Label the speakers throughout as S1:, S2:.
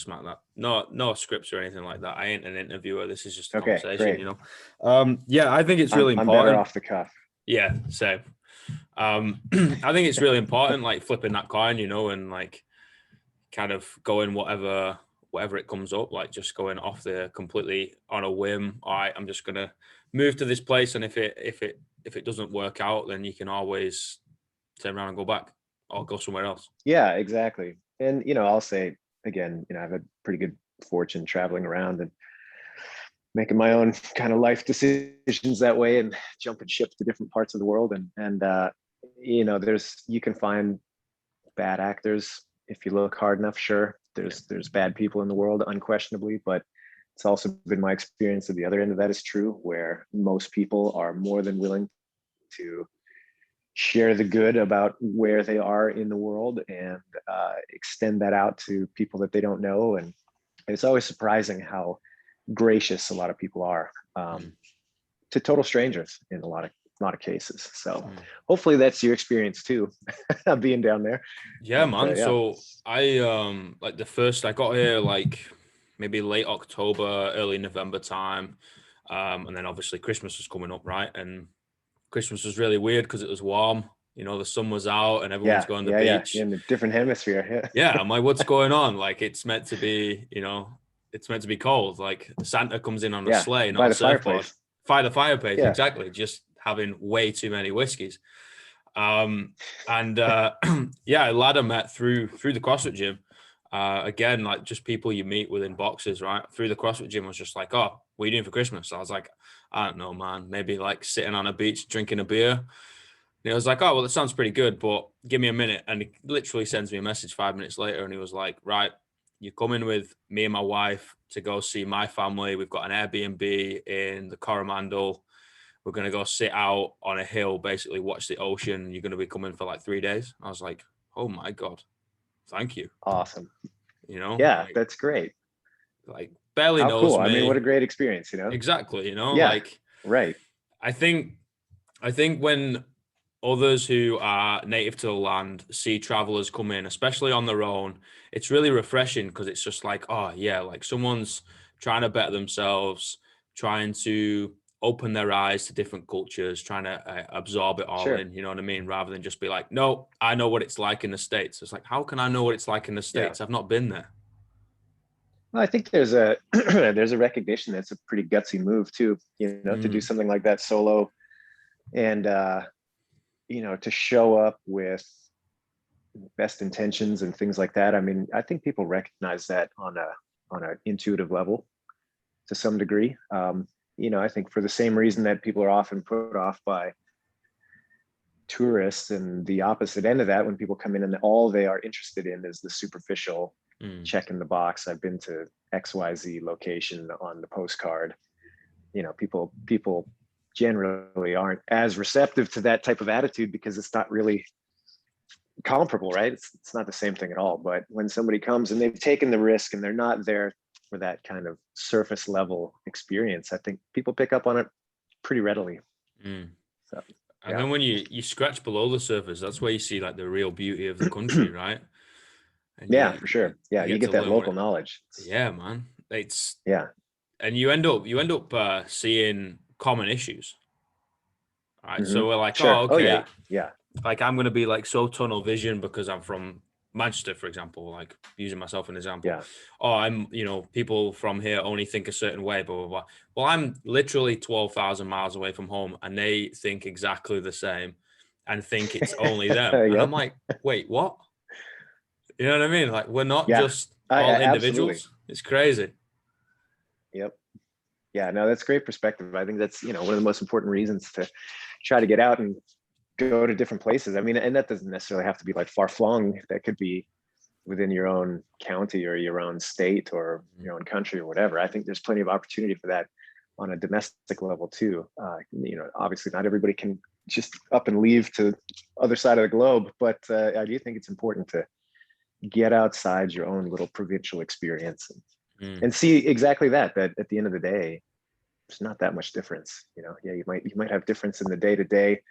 S1: smack that. No scripts or anything like that. I ain't an interviewer. This is just a
S2: Okay,
S1: conversation,
S2: great.
S1: Yeah, I think it's really
S2: I'm better
S1: important.
S2: off the cuff.
S1: Yeah, same. I think it's really important, like flipping that coin, and like kind of going whatever it comes up, like just going off there completely on a whim. All right, I'm just gonna move to this place, and if it doesn't work out, then you can always turn around and go back or go somewhere else.
S2: Yeah, exactly. And I'll say again, I've had pretty good fortune traveling around and making my own kind of life decisions that way, and jumping ship to different parts of the world. And you can find bad actors if you look hard enough. Sure, there's bad people in the world, unquestionably, but it's also been my experience that the other end of that is true, where most people are more than willing to share the good about where they are in the world, and extend that out to people that they don't know. And it's always surprising how gracious a lot of people are, to total strangers in a lot of cases. So hopefully that's your experience too, being down there.
S1: Yeah,
S2: But,
S1: man. So I like I got here like maybe late October, early November time. And then obviously Christmas was coming up, right? And Christmas was really weird because it was warm. The sun was out and everyone was going to the beach.
S2: Yeah, in a different hemisphere.
S1: Yeah, I'm like, what's going on? Like, it's meant to be, it's meant to be cold. Like, Santa comes in on a sleigh, not
S2: by
S1: a
S2: the
S1: surfboard.
S2: fireplace.
S1: By the fireplace,
S2: Yeah.
S1: exactly. Just having way too many whiskeys. Yeah, a lad I met through the CrossFit gym. Again, like just people you meet within boxes, right? Through the CrossFit gym was just like, oh, what are you doing for Christmas? So I was like, I don't know, man. Maybe like sitting on a beach drinking a beer. And he was like, oh, well, that sounds pretty good, but give me a minute. And he literally sends me a message 5 minutes later, and he was like, right, you're coming with me and my wife to go see my family. We've got an Airbnb in the Coromandel. We're going to go sit out on a hill, basically watch the ocean. You're going to be coming for like 3 days. I was like, oh my God, thank you.
S2: Awesome.
S1: Yeah,
S2: like, that's great.
S1: Like barely
S2: How
S1: knows
S2: cool.
S1: me.
S2: I mean, what a great experience,
S1: Exactly.
S2: Yeah,
S1: like,
S2: right.
S1: I think when others who are native to the land see travelers come in, especially on their own, it's really refreshing because it's just like, oh yeah, like someone's trying to better themselves, trying to open their eyes to different cultures, trying to absorb it all in, you know what I mean? Rather than just be like, no, I know what it's like in the States. It's like, how can I know what it's like in the States? I've not been there.
S2: Well, I think there's a there's a recognition that's a pretty gutsy move too, to do something like that solo, and to show up with best intentions and things like that. I mean, I think people recognize that on a intuitive level to some degree. I think for the same reason that people are often put off by tourists, and the opposite end of that, when people come in and all they are interested in is the superficial check in the box. I've been to XYZ location on the postcard. People generally aren't as receptive to that type of attitude because it's not really comparable, right? It's not the same thing at all. But when somebody comes and they've taken the risk and they're not there for that kind of surface level experience, I think people pick up on it pretty readily. So,
S1: and then when you scratch below the surface, that's where you see like the real beauty of the country, right? And
S2: for sure. Yeah, you get that local knowledge.
S1: Yeah, man. It's
S2: yeah,
S1: and you end up seeing common issues, right? So we're like,
S2: sure.
S1: oh, okay,
S2: yeah.
S1: Like I'm gonna be like so tunnel vision because I'm from Manchester, for example, like using myself as an example.
S2: Yeah.
S1: Oh, I'm, people from here only think a certain way, blah, blah, blah. Well, I'm literally 12,000 miles away from home and they think exactly the same and think it's only them. And I'm like, wait, what? You know what I mean? Like, we're not just all individuals. Absolutely. It's crazy.
S2: Yep. Yeah, no, that's great perspective. I think that's, one of the most important reasons to try to get out and go to different places. I mean, and that doesn't necessarily have to be like far flung. That could be within your own county or your own state or your own country or whatever. I think there's plenty of opportunity for that on a domestic level too. Obviously not everybody can just up and leave to other side of the globe, but I do think it's important to get outside your own little provincial experience and see exactly that at the end of the day, there's not that much difference. Yeah, you might have difference in the day-to-day.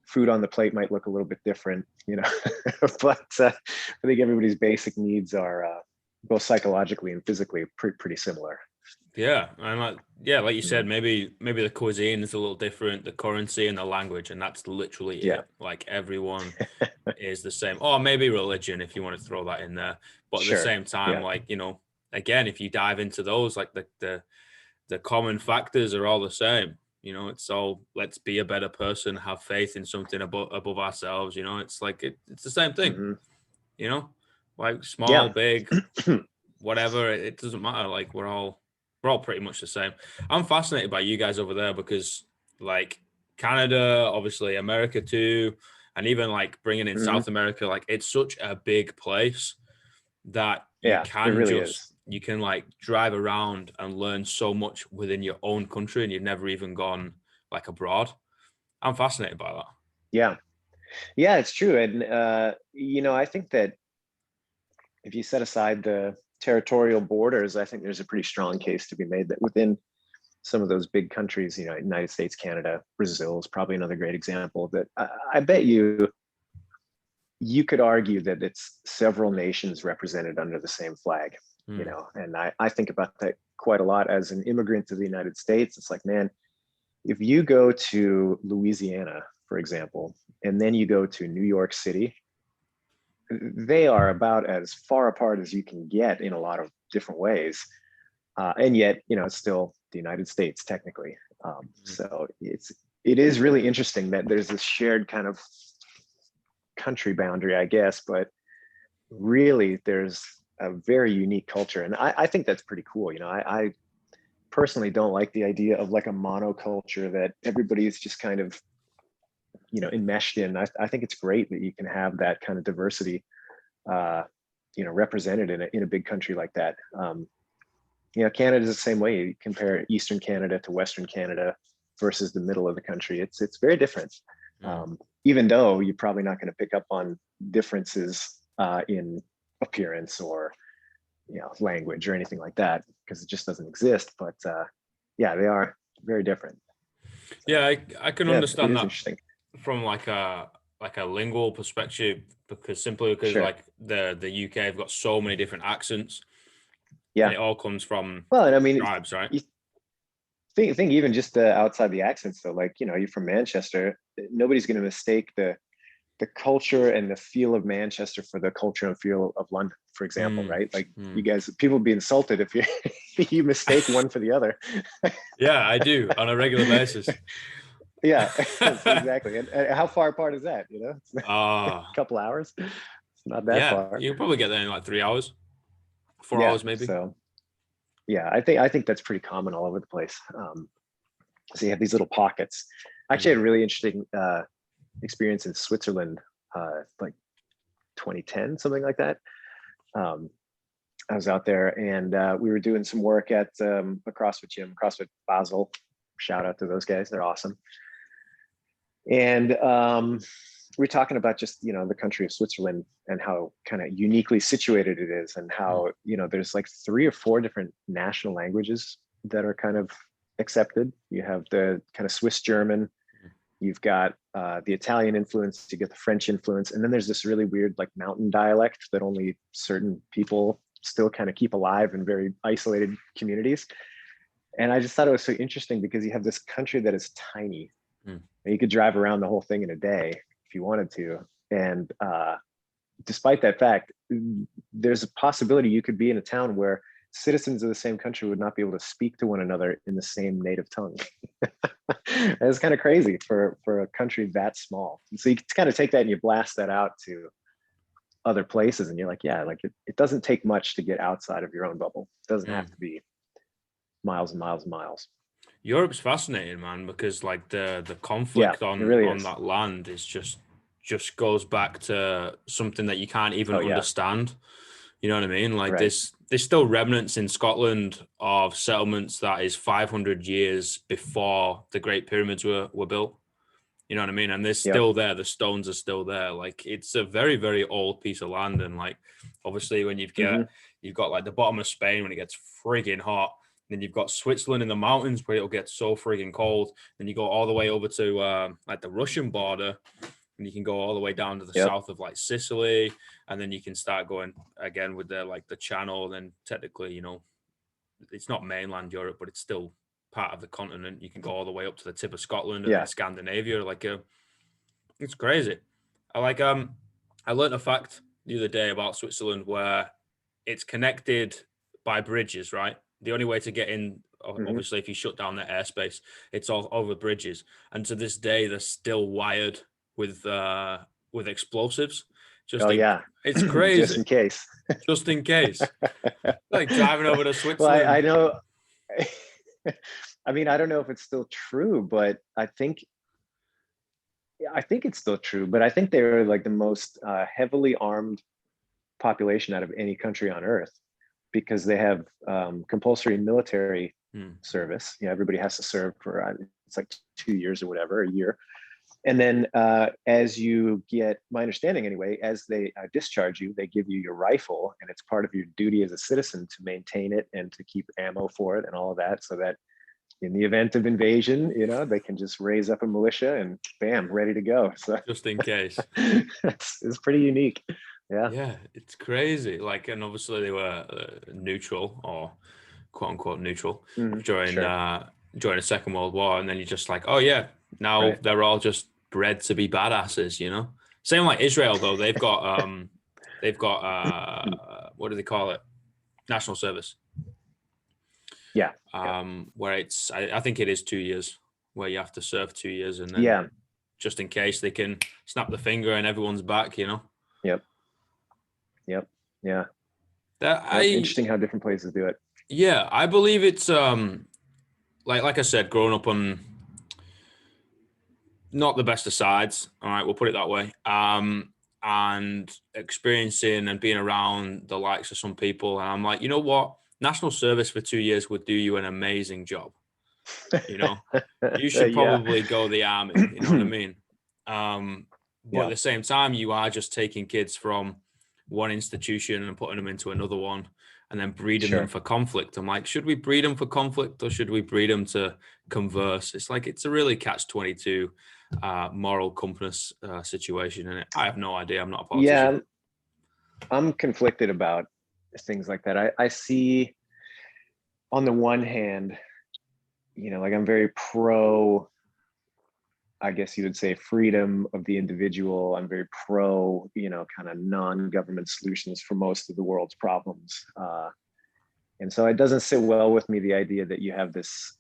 S2: Food on the plate might look a little bit different, but I think everybody's basic needs are both psychologically and physically pretty similar.
S1: Yeah, and like you said,
S2: Mhm.
S1: maybe the cuisine is a little different, the currency and the language, and that's literally
S2: Yeah,
S1: it. Like everyone is the same. Or maybe religion, if you want to throw that in there. But at the
S2: sure.
S1: same time,
S2: Yeah.
S1: like, again, if you dive into those, like the common factors are all the same. It's all, let's be a better person, have faith in something above ourselves. It's like it's the same thing.
S2: Hmm.
S1: You know, like small,
S2: Yeah.
S1: big, whatever. It doesn't matter. Like we're all pretty much the same. I'm fascinated by you guys over there because, like, Canada, obviously America too, and even like bringing in
S2: Hmm.
S1: South America, like it's such a big place that
S2: Yeah, it really is.
S1: you can like drive around and learn so much within your own country, and you've never even gone like abroad. I'm fascinated by that.
S2: Yeah. Yeah, it's true. And, I think that if you set aside the territorial borders, I think there's a pretty strong case to be made that within some of those big countries, United States, Canada, Brazil is probably another great example that I bet you could argue that it's several nations represented under the same flag,
S1: Hmm.
S2: and I think about that quite a lot as an immigrant to the United States. It's like, man, if you go to Louisiana, for example, and then you go to New York City, they are about as far apart as you can get in a lot of different ways. And yet, it's still the United States technically. So it is really interesting that there's this shared kind of country boundary, I guess, but really there's a very unique culture. And I think that's pretty cool. I personally don't like the idea of like a monoculture that everybody is just kind of, enmeshed in. I think it's great that you can have that kind of diversity, represented in a big country like that. Canada is the same way. You compare Eastern Canada to Western Canada versus the middle of the country. It's very different.
S1: Hmm.
S2: Even though you're probably not going to pick up on differences in appearance or language or anything like that because it just doesn't exist. But yeah, they are very different.
S1: Yeah,
S2: So
S1: I can
S2: yeah, it
S1: understand
S2: is
S1: that
S2: interesting.
S1: from like a lingual perspective, because
S2: Sure.
S1: like the UK have got so many different accents, and
S2: Yeah.
S1: it all comes from
S2: Well, and I mean,
S1: tribes, right?
S2: you think even just outside the accents, though, like you're from Manchester, nobody's going to mistake the culture and the feel of Manchester for the culture and feel of London, for example,
S1: Mm,
S2: right? Like
S1: mm.
S2: you guys, people would be insulted if you you mistake one for the other.
S1: Yeah, I do on a regular basis.
S2: Yeah, exactly. And how far apart is that? It's a
S1: Ah,
S2: couple hours. It's not that
S1: yeah,
S2: far.
S1: you can probably get there in like 3 hours, 4 hours
S2: Yeah.
S1: maybe.
S2: So yeah, I think that's pretty common all over the place. So you have these little pockets. Actually, I had
S1: Mm,
S2: a really interesting experience in Switzerland, like 2010, something like that. Um, I was out there and we were doing some work at a CrossFit gym, CrossFit Basel. Shout out to those guys; they're awesome. And we're talking about just the country of Switzerland and how kind of uniquely situated it is, and
S1: mm,
S2: how there's like 3 or 4 different national languages that are kind of accepted. You have the kind of Swiss German, you've got the Italian influence, you get the French influence, and then there's this really weird like mountain dialect that only certain people still kind of keep alive in very isolated communities. And I just thought it was so interesting because you have this country that is tiny,
S1: mm.
S2: and you could drive around the whole thing in a day if you wanted to. And despite that fact, there's a possibility you could be in a town where citizens of the same country would not be able to speak to one another in the same native tongue. It's kind of crazy for a country that small. And so you kind of take that and you blast that out to other places, and you're like, yeah, like it doesn't take much to get outside of your own bubble. It doesn't have
S1: Mm.
S2: to be miles and miles and miles.
S1: Europe's fascinating, man, because like the
S2: Yeah,
S1: conflict
S2: it
S1: on
S2: really
S1: on
S2: is.
S1: that land is just goes back to something that you can't even
S2: Oh yeah,
S1: understand. You know what I mean? Like
S2: right.
S1: there's still remnants in Scotland of settlements that is 500 years before the Great Pyramids were built. You know what I mean? And they're
S2: Yep.
S1: still there. The stones are still there. Like it's a very, very old piece of land. And like obviously when
S2: Hmm.
S1: you've got like the bottom of Spain when it gets frigging hot. Then you've got Switzerland in the mountains where it'll get so frigging cold. Then you go all the way over to like the Russian border and you can go all the way down to the
S2: Yep.
S1: south of like Sicily, and then you can start going again with the like the channel. Then technically, you know, it's not mainland Europe, but it's still part of the continent. You can go all the way up to the tip of Scotland and then Scandinavia. Like, it's crazy. I learned a fact the other day about Switzerland where it's connected by bridges, right? The only way to get in, obviously, if you shut down their airspace, it's all over bridges. And to this day, they're still wired with explosives. It's crazy.
S2: Just in case.
S1: Just in case. Like driving over to Switzerland.
S2: Well, I know. I mean, I don't know if it's still true, but I think it's still true. But I think they're like the most heavily armed population out of any country on earth, because they have compulsory military service. You know, everybody has to serve for it's like 2 years or whatever, a year. And then as you get, my understanding anyway, as they discharge you, they give you your rifle, and it's part of your duty as a citizen to maintain it and to keep ammo for it and all of that, so that in the event of invasion, you know, they can just raise up a militia and bam, ready to go. So
S1: just in case.
S2: it's pretty unique.
S1: Yeah, it's crazy. Like, and obviously they were neutral, or quote unquote neutral, during the Second World War, and then you're just like, oh yeah, now they're all just bred to be badasses, you know. Same like Israel though, they've got what do they call it? National service.
S2: Yeah.
S1: Where it's I think it is 2 years, where you have to serve 2 years, and then just in case they can snap the finger and everyone's back, you know.
S2: Yep. Yeah. Interesting how different places do it.
S1: Yeah, I believe it's like I said, growing up on not the best of sides. All right, we'll put it that way. And experiencing and being around the likes of some people, and I'm like, you know what? National service for 2 years would do you an amazing job. You know, you should probably go the army. You know what I mean? But at the same time, you are just taking kids from one institution and putting them into another one, and then breeding them for conflict. I'm like, should we breed them for conflict, or should we breed them to converse? It's like, it's a really catch-22 moral compass situation, and I have no idea. I'm not a politician.
S2: Yeah, I'm conflicted about things like that. I see, on the one hand, you know, like I'm very pro, I guess you would say, freedom of the individual. I'm very pro, you know, kind of non-government solutions for most of the world's problems. And so it doesn't sit well with me, the idea that you have this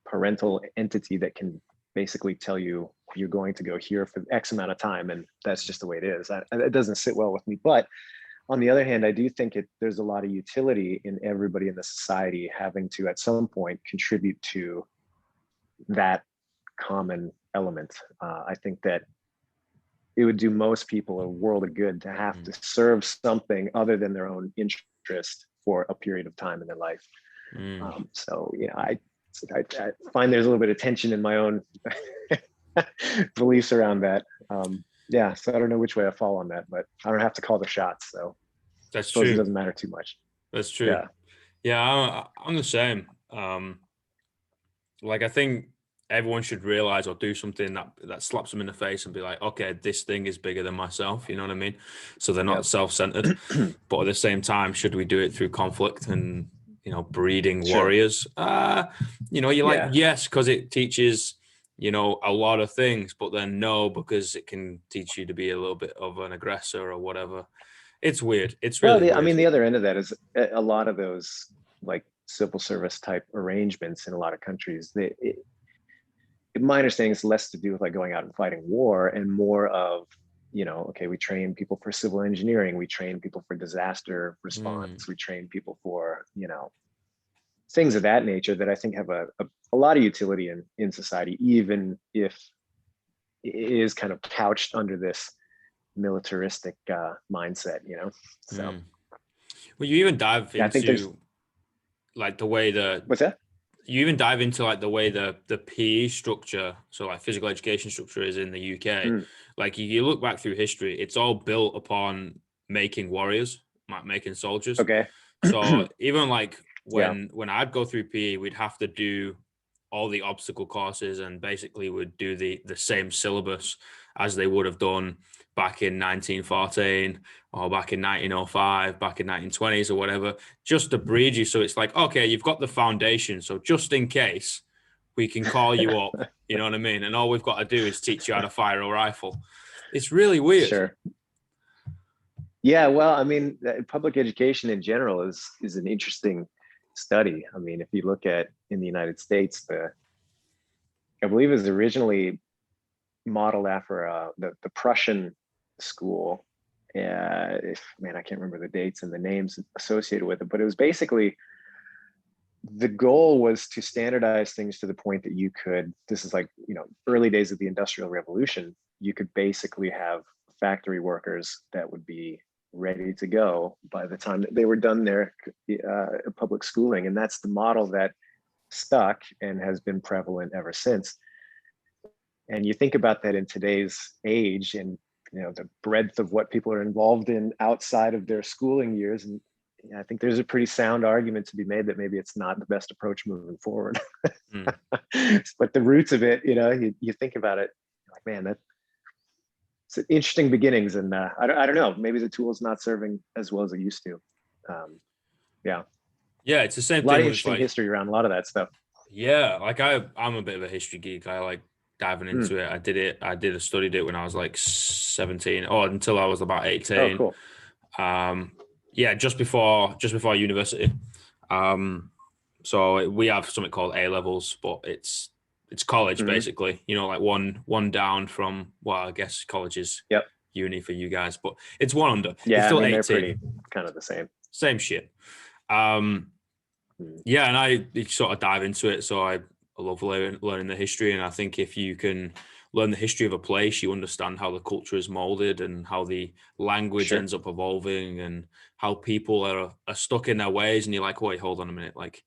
S2: parental entity that can basically tell you you're going to go here for X amount of time, and that's just the way it is. It doesn't sit well with me. But on the other hand, I do think there's a lot of utility in everybody in the society having to, at some point, contribute to that common element. I think that it would do most people a world of good to have to serve something other than their own interest for a period of time in their life. So, you know, I find there's a little bit of tension in my own beliefs around that. So I don't know which way I fall on that, but I don't have to call the shots. So
S1: that's true.
S2: It doesn't matter too much.
S1: That's true. Yeah, I'm the same. Like, I think everyone should realize or do something that slaps them in the face and be like, okay, this thing is bigger than myself. You know what I mean? So they're not self-centered. But at the same time, should we do it through conflict and, you know, breeding warriors? You know, you're like, yes, because it teaches, you know, a lot of things, but then no, because it can teach you to be a little bit of an aggressor or whatever. It's weird. It's really weird.
S2: I mean, the other end of that is a lot of those like civil service type arrangements in a lot of countries. My understanding is less to do with like going out and fighting war, and more of, you know, okay, we train people for civil engineering, we train people for disaster response, we train people for, you know, things of that nature that I think have a lot of utility in society, even if it is kind of couched under this militaristic mindset, you know. So
S1: well, you even dive into like the way
S2: what's that?
S1: You even dive into like the way the PE structure, so like physical education structure, is in the UK. Like, you look back through history, it's all built upon making warriors, like making soldiers.
S2: Okay.
S1: So even like when I'd go through PE, we'd have to do all the obstacle courses, and basically would do the same syllabus as they would have done back in 1914 or back in 1905, back in 1920s or whatever, just to breed you. So it's like, okay, you've got the foundation. So just in case, we can call you up, you know what I mean? And all we've got to do is teach you how to fire a rifle. It's really weird.
S2: Sure. Yeah, well, I mean, public education in general is an interesting study. I mean, if you look at in the United States, I believe it was originally modeled after the Prussian school. Man, I can't remember the dates and the names associated with it, but it was basically, the goal was to standardize things to the point that you could, this is like, early days of the Industrial Revolution, you could basically have factory workers that would be ready to go by the time that they were done their public schooling. And that's the model that stuck and has been prevalent ever since. And you think about that in today's age, and the breadth of what people are involved in outside of their schooling years, and I think there's a pretty sound argument to be made that maybe it's not the best approach moving forward. But the roots of it, you think about it, like, man, it's interesting beginnings. And I don't know, maybe the tool's not serving as well as it used to. Yeah,
S1: it's the same thing.
S2: A lot of interesting history around a lot of that stuff.
S1: Yeah, like I'm a bit of a history geek. I like diving into it. I studied it when I was like 17, or until I was about 18.
S2: Oh, cool.
S1: Yeah, just before university. So we have something called A levels, but it's college basically. Like one down from, well, I guess college is uni for you guys, but it's one under.
S2: Yeah,
S1: it's still 18.
S2: They're pretty kind of the
S1: same shit. Yeah, and I sort of dive into it. So I love learning the history, and I think if you can learn the history of a place, you understand how the culture is molded and how the language ends up evolving and how people are stuck in their ways. And you're like, wait, hold on a minute. Like,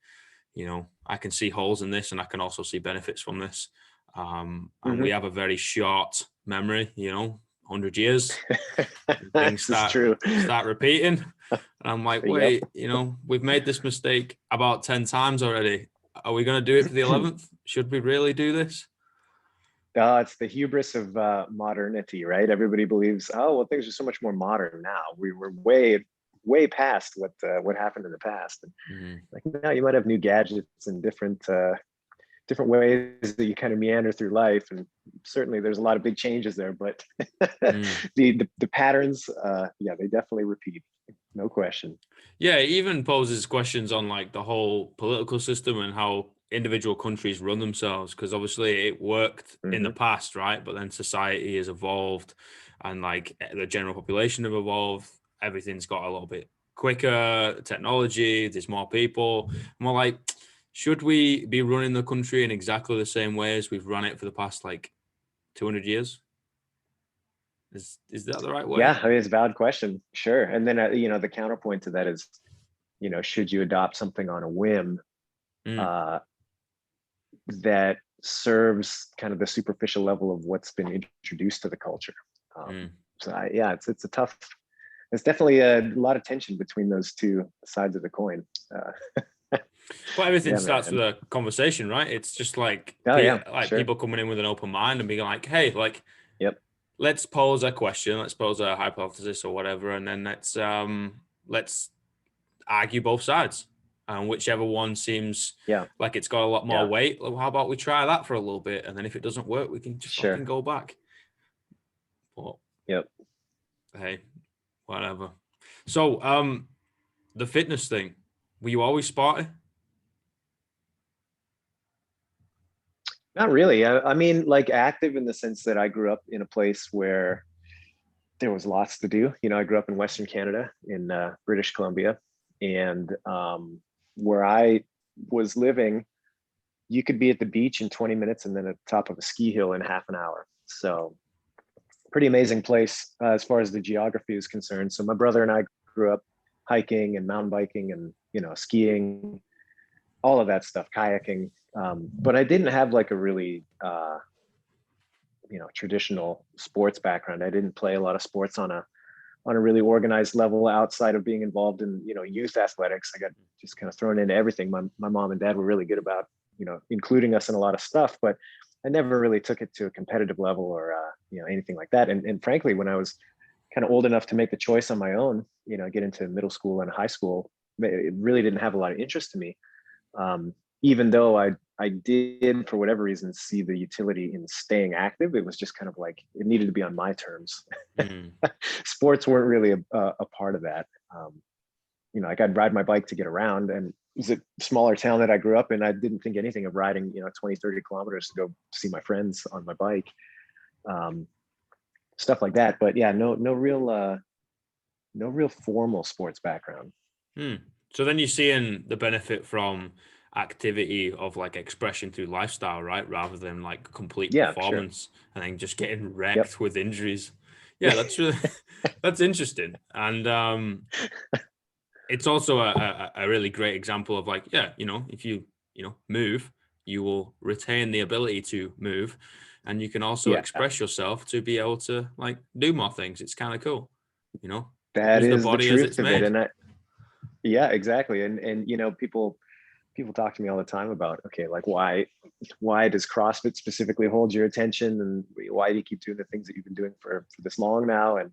S1: I can see holes in this and I can also see benefits from this. And we have a very short memory, 100 years. Things start repeating. And I'm like, wait, we've made this mistake about 10 times already. Are we going to do it for the 11th? Should we really do this?
S2: It's the hubris of modernity, right? Everybody believes, things are so much more modern now. We were way past what happened in the past. And like, now you might have new gadgets and different ways that you kind of meander through life, and certainly there's a lot of big changes there. But the patterns, they definitely repeat, no question.
S1: Yeah, it even poses questions on like the whole political system and how individual countries run themselves, because obviously it worked in the past, right? But then society has evolved, and like the general population have evolved. Everything's got a little bit quicker, technology, there's more people. And we're like, should we be running the country in exactly the same way as we've run it for the past like 200 years? Is that the right way?
S2: Yeah, I mean, it's a valid question. Sure. And then, the counterpoint to that is, should you adopt something on a whim that serves kind of the superficial level of what's been introduced to the culture? So it's a tough, there's definitely a lot of tension between those two sides of the coin.
S1: Well, everything starts with a conversation, right? It's just like, people coming in with an open mind and being like, hey, like, let's pose a question, let's pose a hypothesis or whatever, and then let's argue both sides. And whichever one seems like it's got a lot more weight, well, how about we try that for a little bit, and then if it doesn't work, we can just fucking go back. But hey, whatever. So the fitness thing, were you always sporty?
S2: Not really. I mean, like, active in the sense that I grew up in a place where there was lots to do. I grew up in Western Canada, in British Columbia, and where I was living, you could be at the beach in 20 minutes and then at the top of a ski hill in half an hour. So pretty amazing place as far as the geography is concerned. So my brother and I grew up hiking and mountain biking and, skiing, all of that stuff, kayaking. But I didn't have like a really, traditional sports background. I didn't play a lot of sports on a really organized level outside of being involved in, youth athletics. I got just kind of thrown into everything. My mom and dad were really good about, including us in a lot of stuff, but I never really took it to a competitive level or anything like that. And frankly, when I was kind of old enough to make the choice on my own, get into middle school and high school, it really didn't have a lot of interest to me. Even though I did, for whatever reason, see the utility in staying active, it was just kind of like it needed to be on my terms. Sports weren't really a part of that. Like I'd ride my bike to get around, and it was a smaller town that I grew up in. I didn't think anything of riding, 20, 30 kilometers to go see my friends on my bike, stuff like that. But yeah, no real formal sports background.
S1: So then you're seeing the benefit from activity of like expression through lifestyle, right? Rather than like complete performance and then just getting wrecked with injuries. Yeah, that's really, that's interesting. And it's also a really great example of like, if you move, you will retain the ability to move, and you can also express yourself to be able to like do more things. It's kind of cool,
S2: That
S1: use the
S2: is the
S1: body as it's
S2: truth of it.
S1: made.
S2: And exactly. And people talk to me all the time about, okay, like why does CrossFit specifically hold your attention, and why do you keep doing the things that you've been doing for this long now? And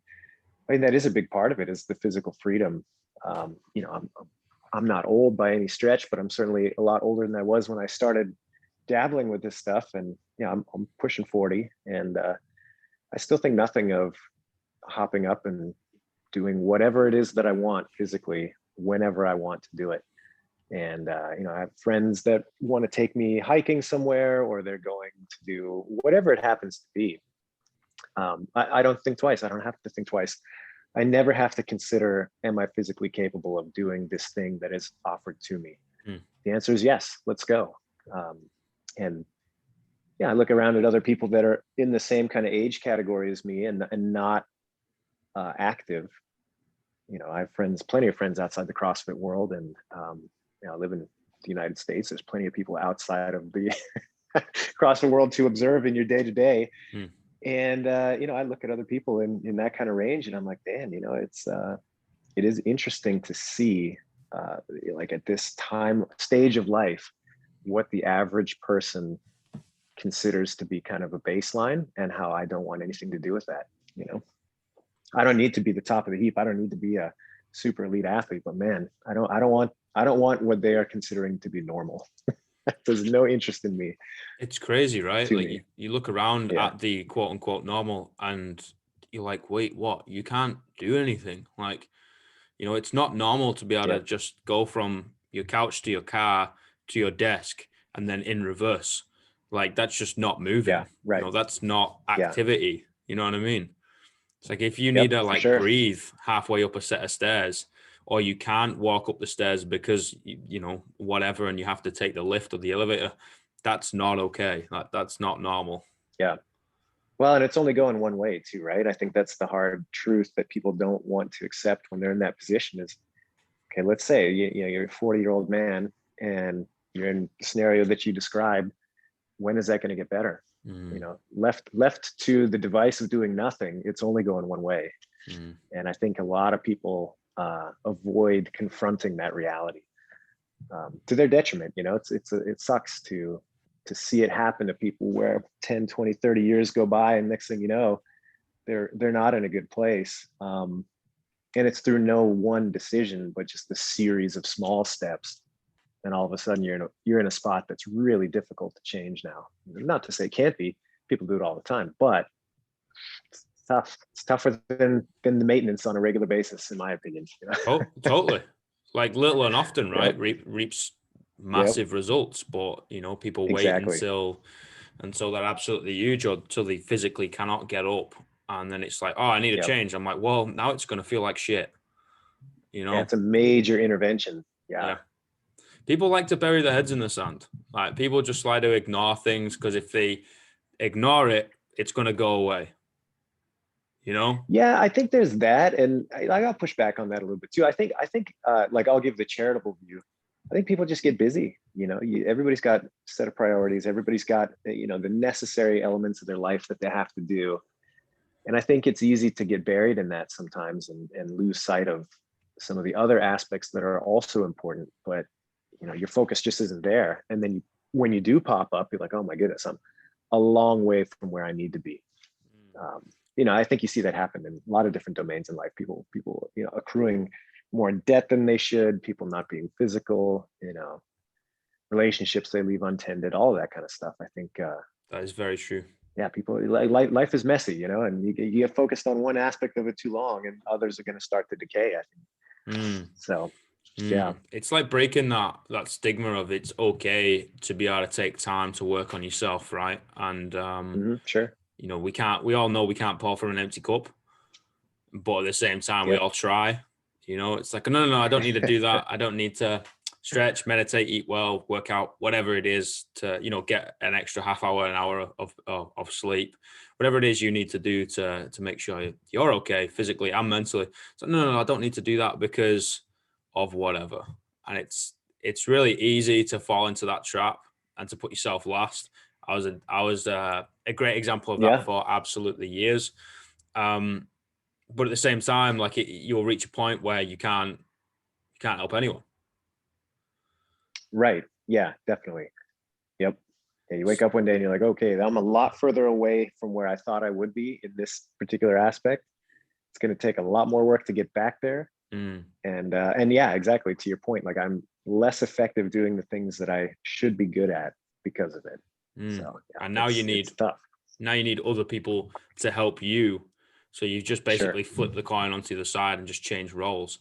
S2: I mean, that is a big part of it, is the physical freedom. I'm not old by any stretch, but I'm certainly a lot older than I was when I started dabbling with this stuff. And I'm pushing 40, and I still think nothing of hopping up and doing whatever it is that I want physically whenever I want to do it. And I have friends that want to take me hiking somewhere, or they're going to do whatever it happens to be. I don't think twice. I don't have to think twice. I never have to consider, am I physically capable of doing this thing that is offered to me? The answer is yes, let's go. And yeah, I look around at other people that are in the same kind of age category as me, and not active. I have plenty of friends outside the CrossFit world, and I live in the United States. There's plenty of people outside of the CrossFit world to observe in your day to day. And I look at other people in that kind of range, and I'm like, man, it is interesting to see, like at this stage of life, what the average person considers to be kind of a baseline, and how I don't want anything to do with that. I don't need to be the top of the heap. I don't need to be a super elite athlete, but man, I don't want what they are considering to be normal. There's no interest in me.
S1: It's crazy, right? Like you look around at the quote unquote normal, and you're like, wait, what? You can't do anything. Like, it's not normal to be able to just go from your couch to your car to your desk and then in reverse. Like, that's just not moving.
S2: Yeah, right.
S1: That's not activity. You know what I mean? It's like if you need to like breathe halfway up a set of stairs, or you can't walk up the stairs because whatever, and you have to take the lift or the elevator, that's not okay. That's not normal.
S2: Yeah. Well, and it's only going one way too, right? I think that's the hard truth that people don't want to accept when they're in that position is, okay, let's say you're a 40-year-old man and you're in the scenario that you described. When is that going to get better? Left to the device of doing nothing, it's only going one way. And I think a lot of people avoid confronting that reality, to their detriment. It sucks to see it happen to people where 10, 20, 30 years go by, and next thing you know, they're not in a good place. And it's through no one decision, but just the series of small steps. And all of a sudden you're in a spot that's really difficult to change now. Not to say it can't be, people do it all the time, but it's tough. It's tougher than the maintenance on a regular basis, in my opinion.
S1: Oh, totally. Like little and often, right? Reaps massive results, but people wait until they're absolutely huge, or until they physically cannot get up, and then it's like, oh, I need a change. I'm like, well, now it's going to feel like shit.
S2: It's a major intervention. Yeah.
S1: People like to bury their heads in the sand. Like, people just like to ignore things, because if they ignore it, it's going to go away.
S2: Yeah, I think there's that, and I got push back on that a little bit too. I think like, I'll give the charitable view. I think people just get busy. Everybody's got a set of priorities. Everybody's got the necessary elements of their life that they have to do, and I think it's easy to get buried in that sometimes, and lose sight of some of the other aspects that are also important. But your focus just isn't there, and then when you do pop up, you're like, oh my goodness, a long way from where I need to be. I think you see that happen in a lot of different domains in life. People, accruing more in debt than they should, people not being physical, relationships they leave untended, all of that kind of stuff. I think
S1: that is very true.
S2: Yeah, people, life is messy, and you get focused on one aspect of it too long, and others are going to start to decay, I think. So yeah,
S1: it's like breaking that stigma of it's okay to be able to take time to work on yourself, right? And
S2: sure.
S1: We all know we can't pour from an empty cup, but at the same time, we all try. It's like, no, I don't need to do that. I don't need to stretch, meditate, eat well, work out, whatever it is to, get an extra half hour, an hour of sleep, whatever it is you need to do to make sure you're okay physically and mentally. So no, I don't need to do that because of whatever. And it's really easy to fall into that trap and to put yourself last. I was a great example of that for absolutely years. But at the same time, like you'll reach a point where you can't help anyone.
S2: Right. Yeah, definitely. Yep. Yeah, you wake up one day and you're like, okay, I'm a lot further away from where I thought I would be in this particular aspect. It's going to take a lot more work to get back there. And yeah, exactly. To your point, like I'm less effective doing the things that I should be good at because of it. So yeah,
S1: and now it's tough. Now you need other people to help you. So you've just basically flipped the coin onto the other side and just changed roles.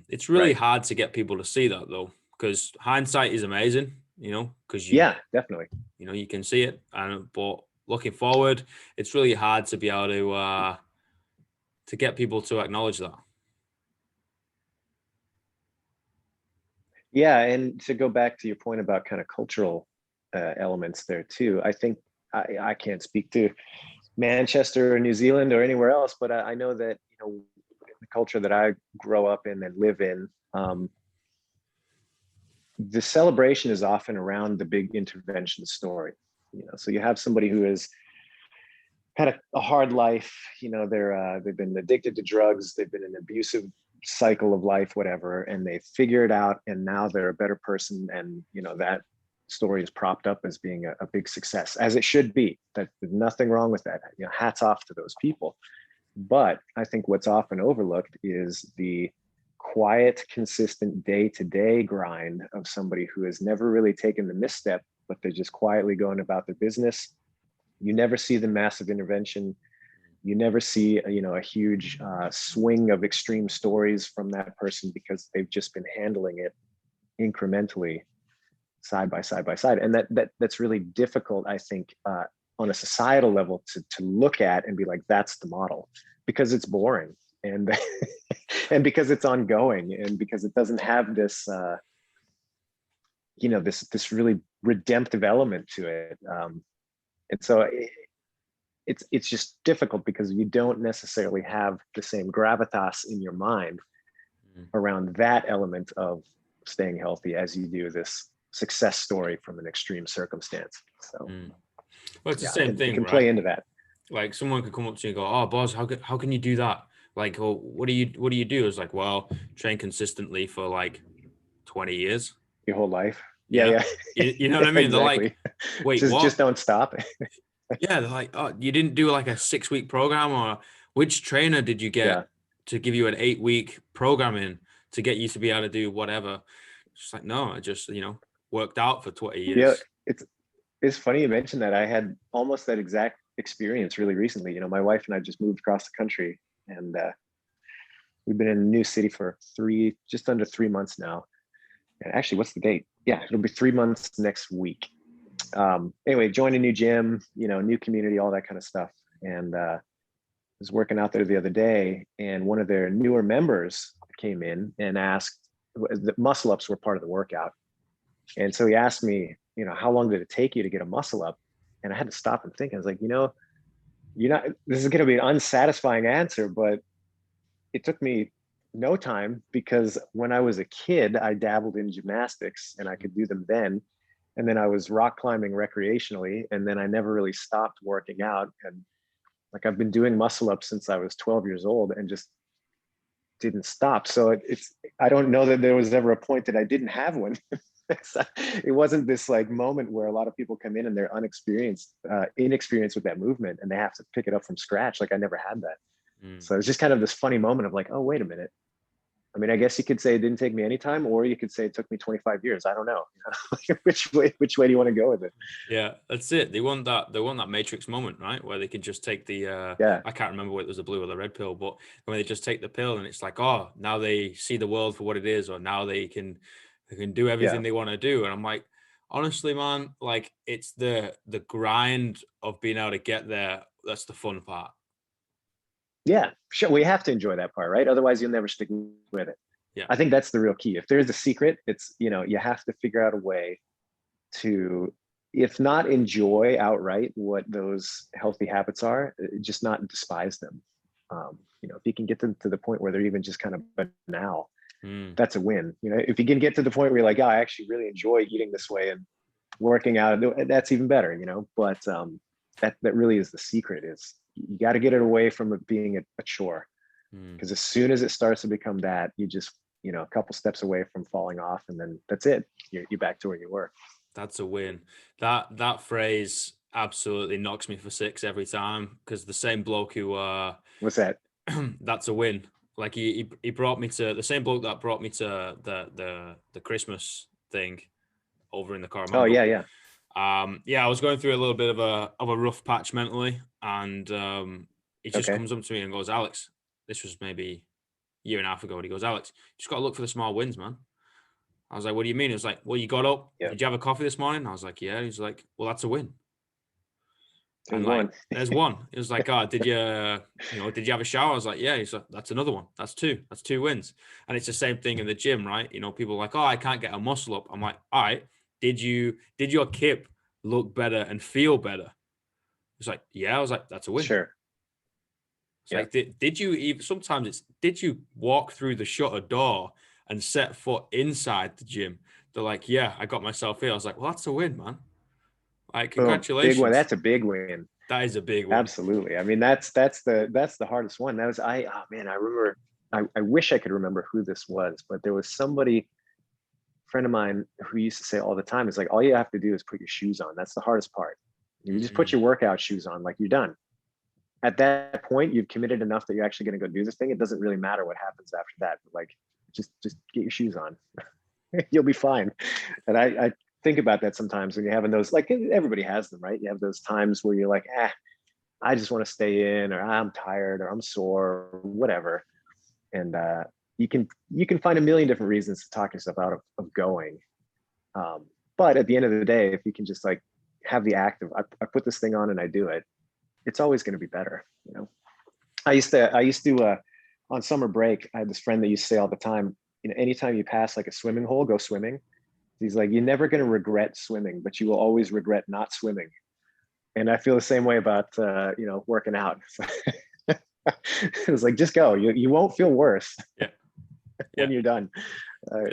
S1: It's really hard to get people to see that though, because hindsight is amazing, because
S2: definitely,
S1: you can see it. But looking forward, it's really hard to be able to get people to acknowledge that.
S2: Yeah, and to go back to your point about kind of cultural elements there too, I think I can't speak to Manchester or New Zealand or anywhere else, but I know that the culture that I grow up in and live in, the celebration is often around the big intervention story. So you have somebody who has had a hard life. They've been addicted to drugs, they've been in an abusive cycle of life, whatever, and they figure it out, and now they're a better person, and that story is propped up as being a big success, as it should be. That there's nothing wrong with that. Hats off to those people. But I think what's often overlooked is the quiet, consistent day-to-day grind of somebody who has never really taken the misstep, but they're just quietly going about their business. You never see the massive intervention. You never see a huge swing of extreme stories from that person, because they've just been handling it incrementally, side by side by side. And that's really difficult, I think, on a societal level to look at and be like, that's the model, because it's boring, and and because it's ongoing, and because it doesn't have this this really redemptive element to it. And so it's just difficult, because you don't necessarily have the same gravitas in your mind around that element of staying healthy as you do this success story from an extreme circumstance. So
S1: well, it's the same thing,
S2: it can
S1: right?
S2: play into that.
S1: Like someone could come up to you and go, "Oh, Boz, how can you do that? Like, oh, what do you do?" It's like, well, train consistently for like 20 years.
S2: Your whole life.
S1: Yeah. You know what I mean?
S2: Exactly.
S1: They're like, wait,
S2: what? Just don't stop.
S1: Yeah, they're like, oh, you didn't do like a 6-week program, or which trainer did you get to give you an 8-week programming to get you to be able to do whatever? It's like, no, I just, worked out for 20 years.
S2: Yeah, it's funny you mentioned that. I had almost that exact experience really recently. My wife and I just moved across the country, and we've been in a new city for just under 3 months now. And actually, what's the date? Yeah, it'll be 3 months next week. Anyway, joined a new gym, new community, all that kind of stuff. And was working out there the other day, and one of their newer members came in and asked, the muscle ups were part of the workout. And so he asked me, how long did it take you to get a muscle up? And I had to stop and think. I was like, this is going to be an unsatisfying answer, but it took me no time, because when I was a kid, I dabbled in gymnastics and I could do them then. And then I was rock climbing recreationally, and then I never really stopped working out. And like, I've been doing muscle ups since I was 12 years old, and just didn't stop. So I don't know that there was ever a point that I didn't have one. It wasn't this like moment where a lot of people come in and they're inexperienced with that movement and they have to pick it up from scratch. Like I never had that. So it's just kind of this funny moment of like, oh, wait a minute. I mean, I guess you could say it didn't take me any time, or you could say it took me 25 years. I don't know. which way do you want to go with it?
S1: Yeah, that's it. They want that Matrix moment, right? Where they can just take the
S2: Yeah.
S1: I can't remember whether it was the blue or the red pill, but when they just take the pill and it's like, oh, now they see the world for what it is, or now they can do everything they want to do. And I'm like, honestly, man, like it's the grind of being able to get there. That's the fun part.
S2: Yeah, sure. We have to enjoy that part, right? Otherwise you'll never stick with it.
S1: Yeah.
S2: I think that's the real key. If there's a secret, it's, you have to figure out a way to, if not enjoy outright what those healthy habits are, just not despise them. If you can get them to the point where they're even just kind of banal, that's a win. If you can get to the point where you're like, oh, I actually really enjoy eating this way and working out, that's even better, but that really is the secret. Is you got to get it away from it being a chore, because as soon as it starts to become that, you just, a couple steps away from falling off, and then that's it. You're back to where you were.
S1: That's a win. That phrase absolutely knocks me for six every time, because the same bloke who
S2: What's that?
S1: That's a win. Like he brought me to the same bloke that brought me to the Christmas thing over in the car.
S2: Oh yeah.
S1: I was going through a little bit of a rough patch mentally, and he just
S2: Okay.
S1: comes up to me and goes, Alex, this was maybe a year and a half ago, and he goes, Alex, you just got to look for the small wins, man. I was like, what do you mean? He was like, well, you got up.
S2: Yeah.
S1: Did you have a coffee this morning? I was like, yeah. He's like, well, that's a win.
S2: There's
S1: And like,
S2: one.
S1: there's one. It was like, oh, did you have a shower? I was like, yeah. He's like, that's another one. That's two. That's two wins. And it's the same thing in the gym, right? People are like, oh, I can't get a muscle up. I'm like, all right, did your kip look better and feel better? It's like, yeah. I was like, that's a win.
S2: Sure.
S1: It's like, did you even, sometimes it's, did you walk through the shutter door and set foot inside the gym? They're like, yeah, I got myself here. I was like, well, that's a win, man. Like, congratulations.
S2: Big one. That's a big win.
S1: That is a big one.
S2: Absolutely. I mean, that's the hardest one. That was, I remember, I wish I could remember who this was, but there was somebody, friend of mine, who used to say all the time, is like, all you have to do is put your shoes on. That's the hardest part. You just put your workout shoes on, like you're done. At that point, you've committed enough that you're actually going to go do this thing. It doesn't really matter what happens after that. But like, just get your shoes on. You'll be fine. And I think about that sometimes when you're having those, like everybody has them, right? You have those times where you're like, I just want to stay in, or I'm tired, or I'm sore, or whatever. And you can find a million different reasons to talk yourself out of going. But at the end of the day, if you can just like have the act of, I put this thing on and I do it, it's always going to be better. I used to on summer break, I had this friend that used to say all the time, anytime you pass like a swimming hole, go swimming. He's like, you're never going to regret swimming, but you will always regret not swimming. And I feel the same way about, working out. It's like, just go. You won't feel worse when you're done.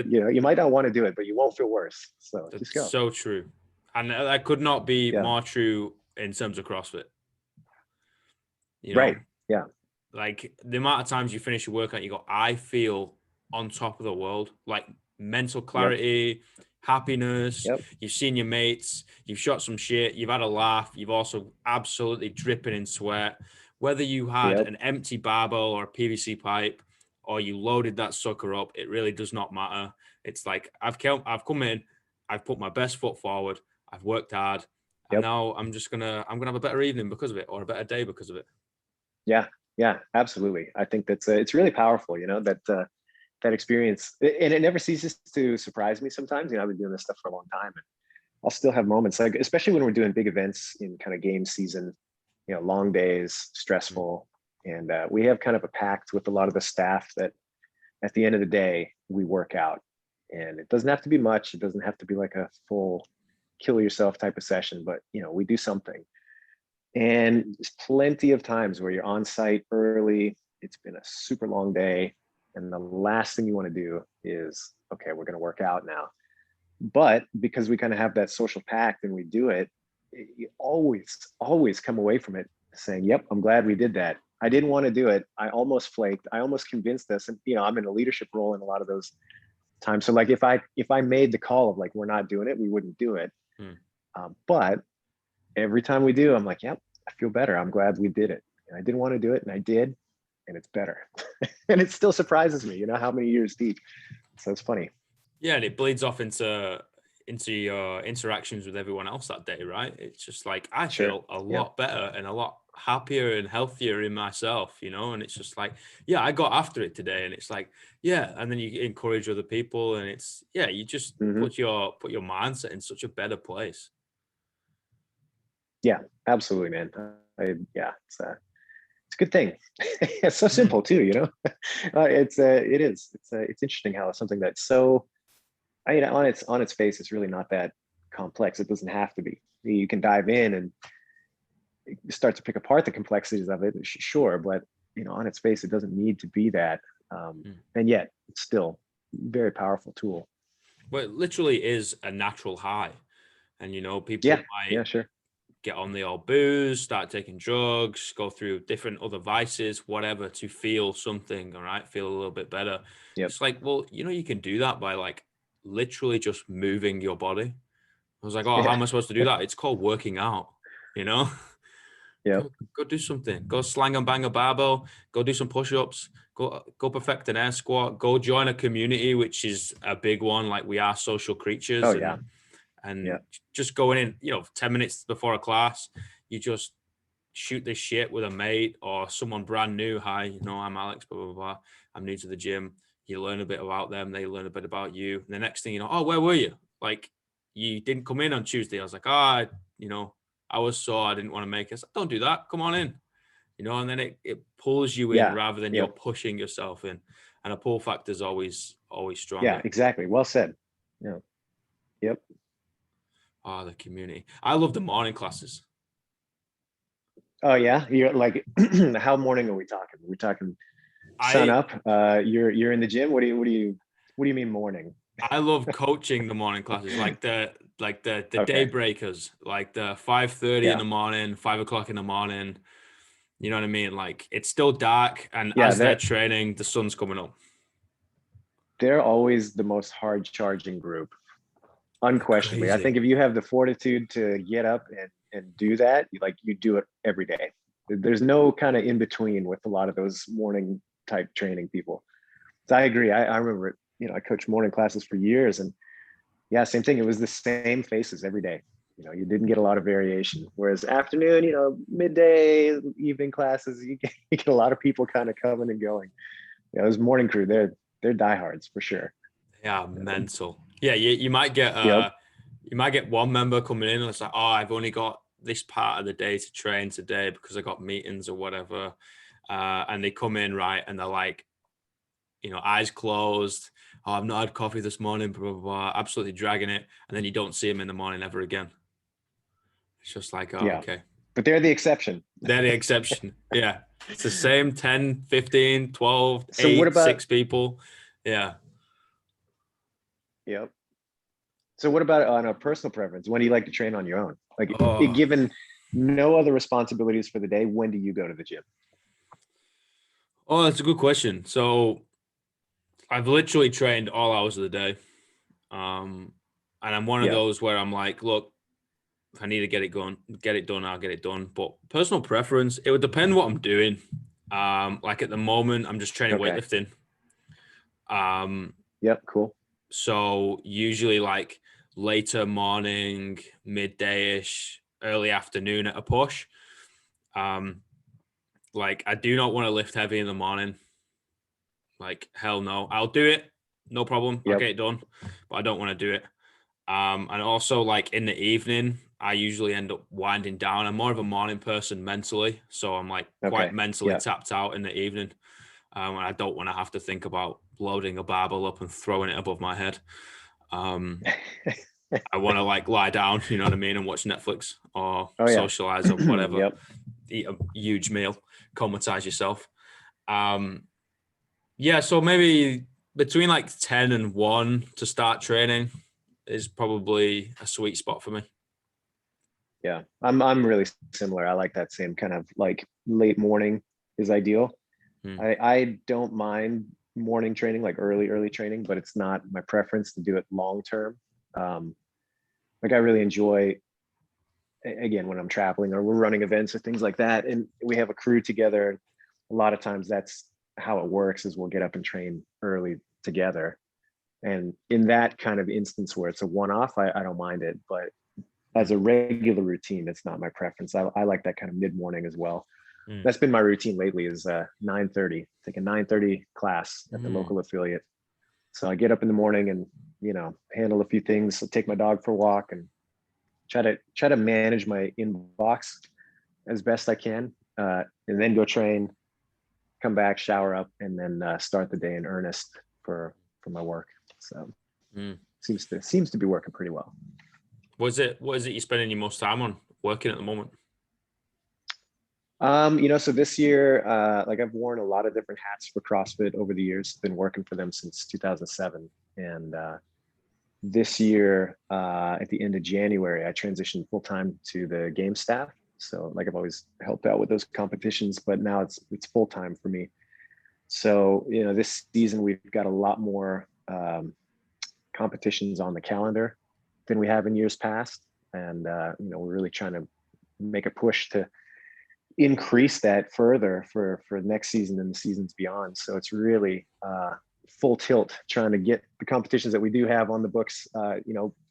S2: You might not want to do it, but you won't feel worse. So just go.
S1: So true. And that could not be more true in terms of CrossFit.
S2: Right. Yeah.
S1: Like the amount of times you finish your workout, you go, I feel on top of the world, like mental clarity, happiness. You've seen your mates, you've shot some shit, you've had a laugh, you've also absolutely dripping in sweat. Whether you had an empty barbell or a PVC pipe, or you loaded that sucker up, it really does not matter. It's like, I've come in, I've put my best foot forward, I've worked hard, and now I'm gonna have a better evening because of it, or a better day because of it.
S2: Yeah, absolutely. I think that's it's really powerful, that experience, and it never ceases to surprise me sometimes. I've been doing this stuff for a long time, and I'll still have moments, like especially when we're doing big events in kind of game season, long days, stressful, and we have kind of a pact with a lot of the staff that at the end of the day we work out, and it doesn't have to be much. It doesn't have to be like a full kill yourself type of session, but we do something. And there's plenty of times where you're on site early, it's been a super long day, and the last thing you want to do is, okay, we're going to work out now. But because we kind of have that social pact and we do it, you always come away from it saying, yep, I'm glad we did that. I didn't want to do it. I almost flaked. I almost convinced us, and I'm in a leadership role in a lot of those times. So like if I made the call of like we're not doing it, we wouldn't do it. But every time we do, I'm like, yep, I feel better. I'm glad we did it. And I didn't want to do it, and I did, and it's better. And it still surprises me, how many years deep. So it's funny.
S1: Yeah, and it bleeds off into your interactions with everyone else that day, right? It's just like I feel a lot better and a lot happier and healthier in myself, and it's just like, yeah, I got after it today, and it's like, yeah, and then you encourage other people, and it's you just put your mindset in such a better place.
S2: Yeah, absolutely, man. It's a good thing. It's so simple too, it's interesting how something that's so, on its face, it's really not that complex. It doesn't have to be. You can dive in and start to pick apart the complexities of it, sure, but on its face, it doesn't need to be that. And yet, it's still a very powerful tool.
S1: Well, it literally is a natural high, and people might
S2: sure.
S1: get on the old booze, start taking drugs, go through different other vices, whatever, to feel something, all right, feel a little bit better.
S2: Yep.
S1: It's like, well, you can do that by like literally just moving your body. I was like, oh, how am I supposed to do that? It's called working out,
S2: Yeah.
S1: Go do something. Go slang and bang a barbell. Go do some push-ups. Go perfect an air squat. Go join a community, which is a big one. Like we are social creatures.
S2: Oh,
S1: and just going in, 10 minutes before a class, you just shoot this shit with a mate or someone brand new. Hi, I'm Alex, blah, blah, blah. I'm new to the gym. You learn a bit about them. They learn a bit about you. And the next thing you know, oh, where were you? Like, you didn't come in on Tuesday. I was like, I was sore. I didn't want to make it. Don't do that. Come on in. And then it pulls you in rather than you're pushing yourself in. And a pull factor is always stronger.
S2: Yeah, exactly. Well said. Yeah. Yep.
S1: Oh, the community. I love the morning classes.
S2: Oh yeah, you're like, how morning are we talking? We're talking sun up. You're in the gym. What do you mean morning?
S1: I love coaching the morning classes, like the day breakers, like the 5:30 in the morning, 5 o'clock in the morning. You know what I mean? Like it's still dark, and as they're training, the sun's coming up.
S2: They're always the most hard charging group, unquestionably. I think if you have the fortitude to get up and do that, you do it every day. There's no kind of in between with a lot of those morning type training people. So I agree. I remember it. I coached morning classes for years, and same thing. It was the same faces every day. You didn't get a lot of variation. Whereas afternoon, midday, evening classes, you get a lot of people kind of coming and going. Those morning crew, they're diehards for sure.
S1: Yeah, mental. Yeah, you might get one member coming in and it's like, oh, I've only got this part of the day to train today because I got meetings or whatever. And they come in, right, and they're like, eyes closed. Oh, I've not had coffee this morning, blah, blah, blah, absolutely dragging it. And then you don't see them in the morning ever again. It's just like, oh, okay.
S2: But they're the exception.
S1: They're the exception. Yeah. It's the same 10, 15, 12, so 8, 6 people. Yeah.
S2: Yep. So what about on a personal preference? When do you like to train on your own? Like, given no other responsibilities for the day, when do you go to the gym?
S1: Oh, that's a good question. So I've literally trained all hours of the day. And I'm one of those where I'm like, look, if I need to get it done, I'll get it done. But personal preference, it would depend what I'm doing. Like at the moment, I'm just training weightlifting.
S2: Yep, cool.
S1: So usually like later morning, midday-ish, early afternoon at a push. Like I do not want to lift heavy in the morning. Like hell no. I'll do it, no problem. I'll get it done, but I don't want to do it. And also like in the evening, I usually end up winding down. I'm more of a morning person mentally, so I'm like quite mentally tapped out in the evening. And I don't want to have to think about loading a barbell up and throwing it above my head. I want to like lie down, you know what I mean, and watch Netflix or socialize or whatever. Eat a huge meal, comatize yourself. So maybe between like 10 and 1 to start training is probably a sweet spot for me.
S2: Yeah, I'm really similar. I like that same kind of like late morning, is ideal.
S1: Hmm.
S2: I don't mind morning training, like early training, but it's not my preference to do it long term. Like I really enjoy, again, when I'm traveling or we're running events or things like that, and we have a crew together. A lot of times that's how it works, is we'll get up and train early together. And in that kind of instance where it's a one-off, I don't mind it. But as a regular routine, it's not my preference. I like that kind of mid-morning as well. That's been my routine lately, is 9:30, take a 9:30 class at the local affiliate. So I get up in the morning and, handle a few things. So take my dog for a walk and try to manage my inbox as best I can, and then go train, come back, shower up, and then start the day in earnest for my work. So seems to be working pretty well.
S1: What is it you're spending your most time on working at the moment?
S2: So this year, like I've worn a lot of different hats for CrossFit over the years, been working for them since 2007. And this year, at the end of January, I transitioned full-time to the game staff. So like I've always helped out with those competitions, but now it's full-time for me. So, this season we've got a lot more competitions on the calendar than we have in years past. And, we're really trying to make a push to increase that further for next season and the seasons beyond. So it's really full tilt trying to get the competitions that we do have on the books,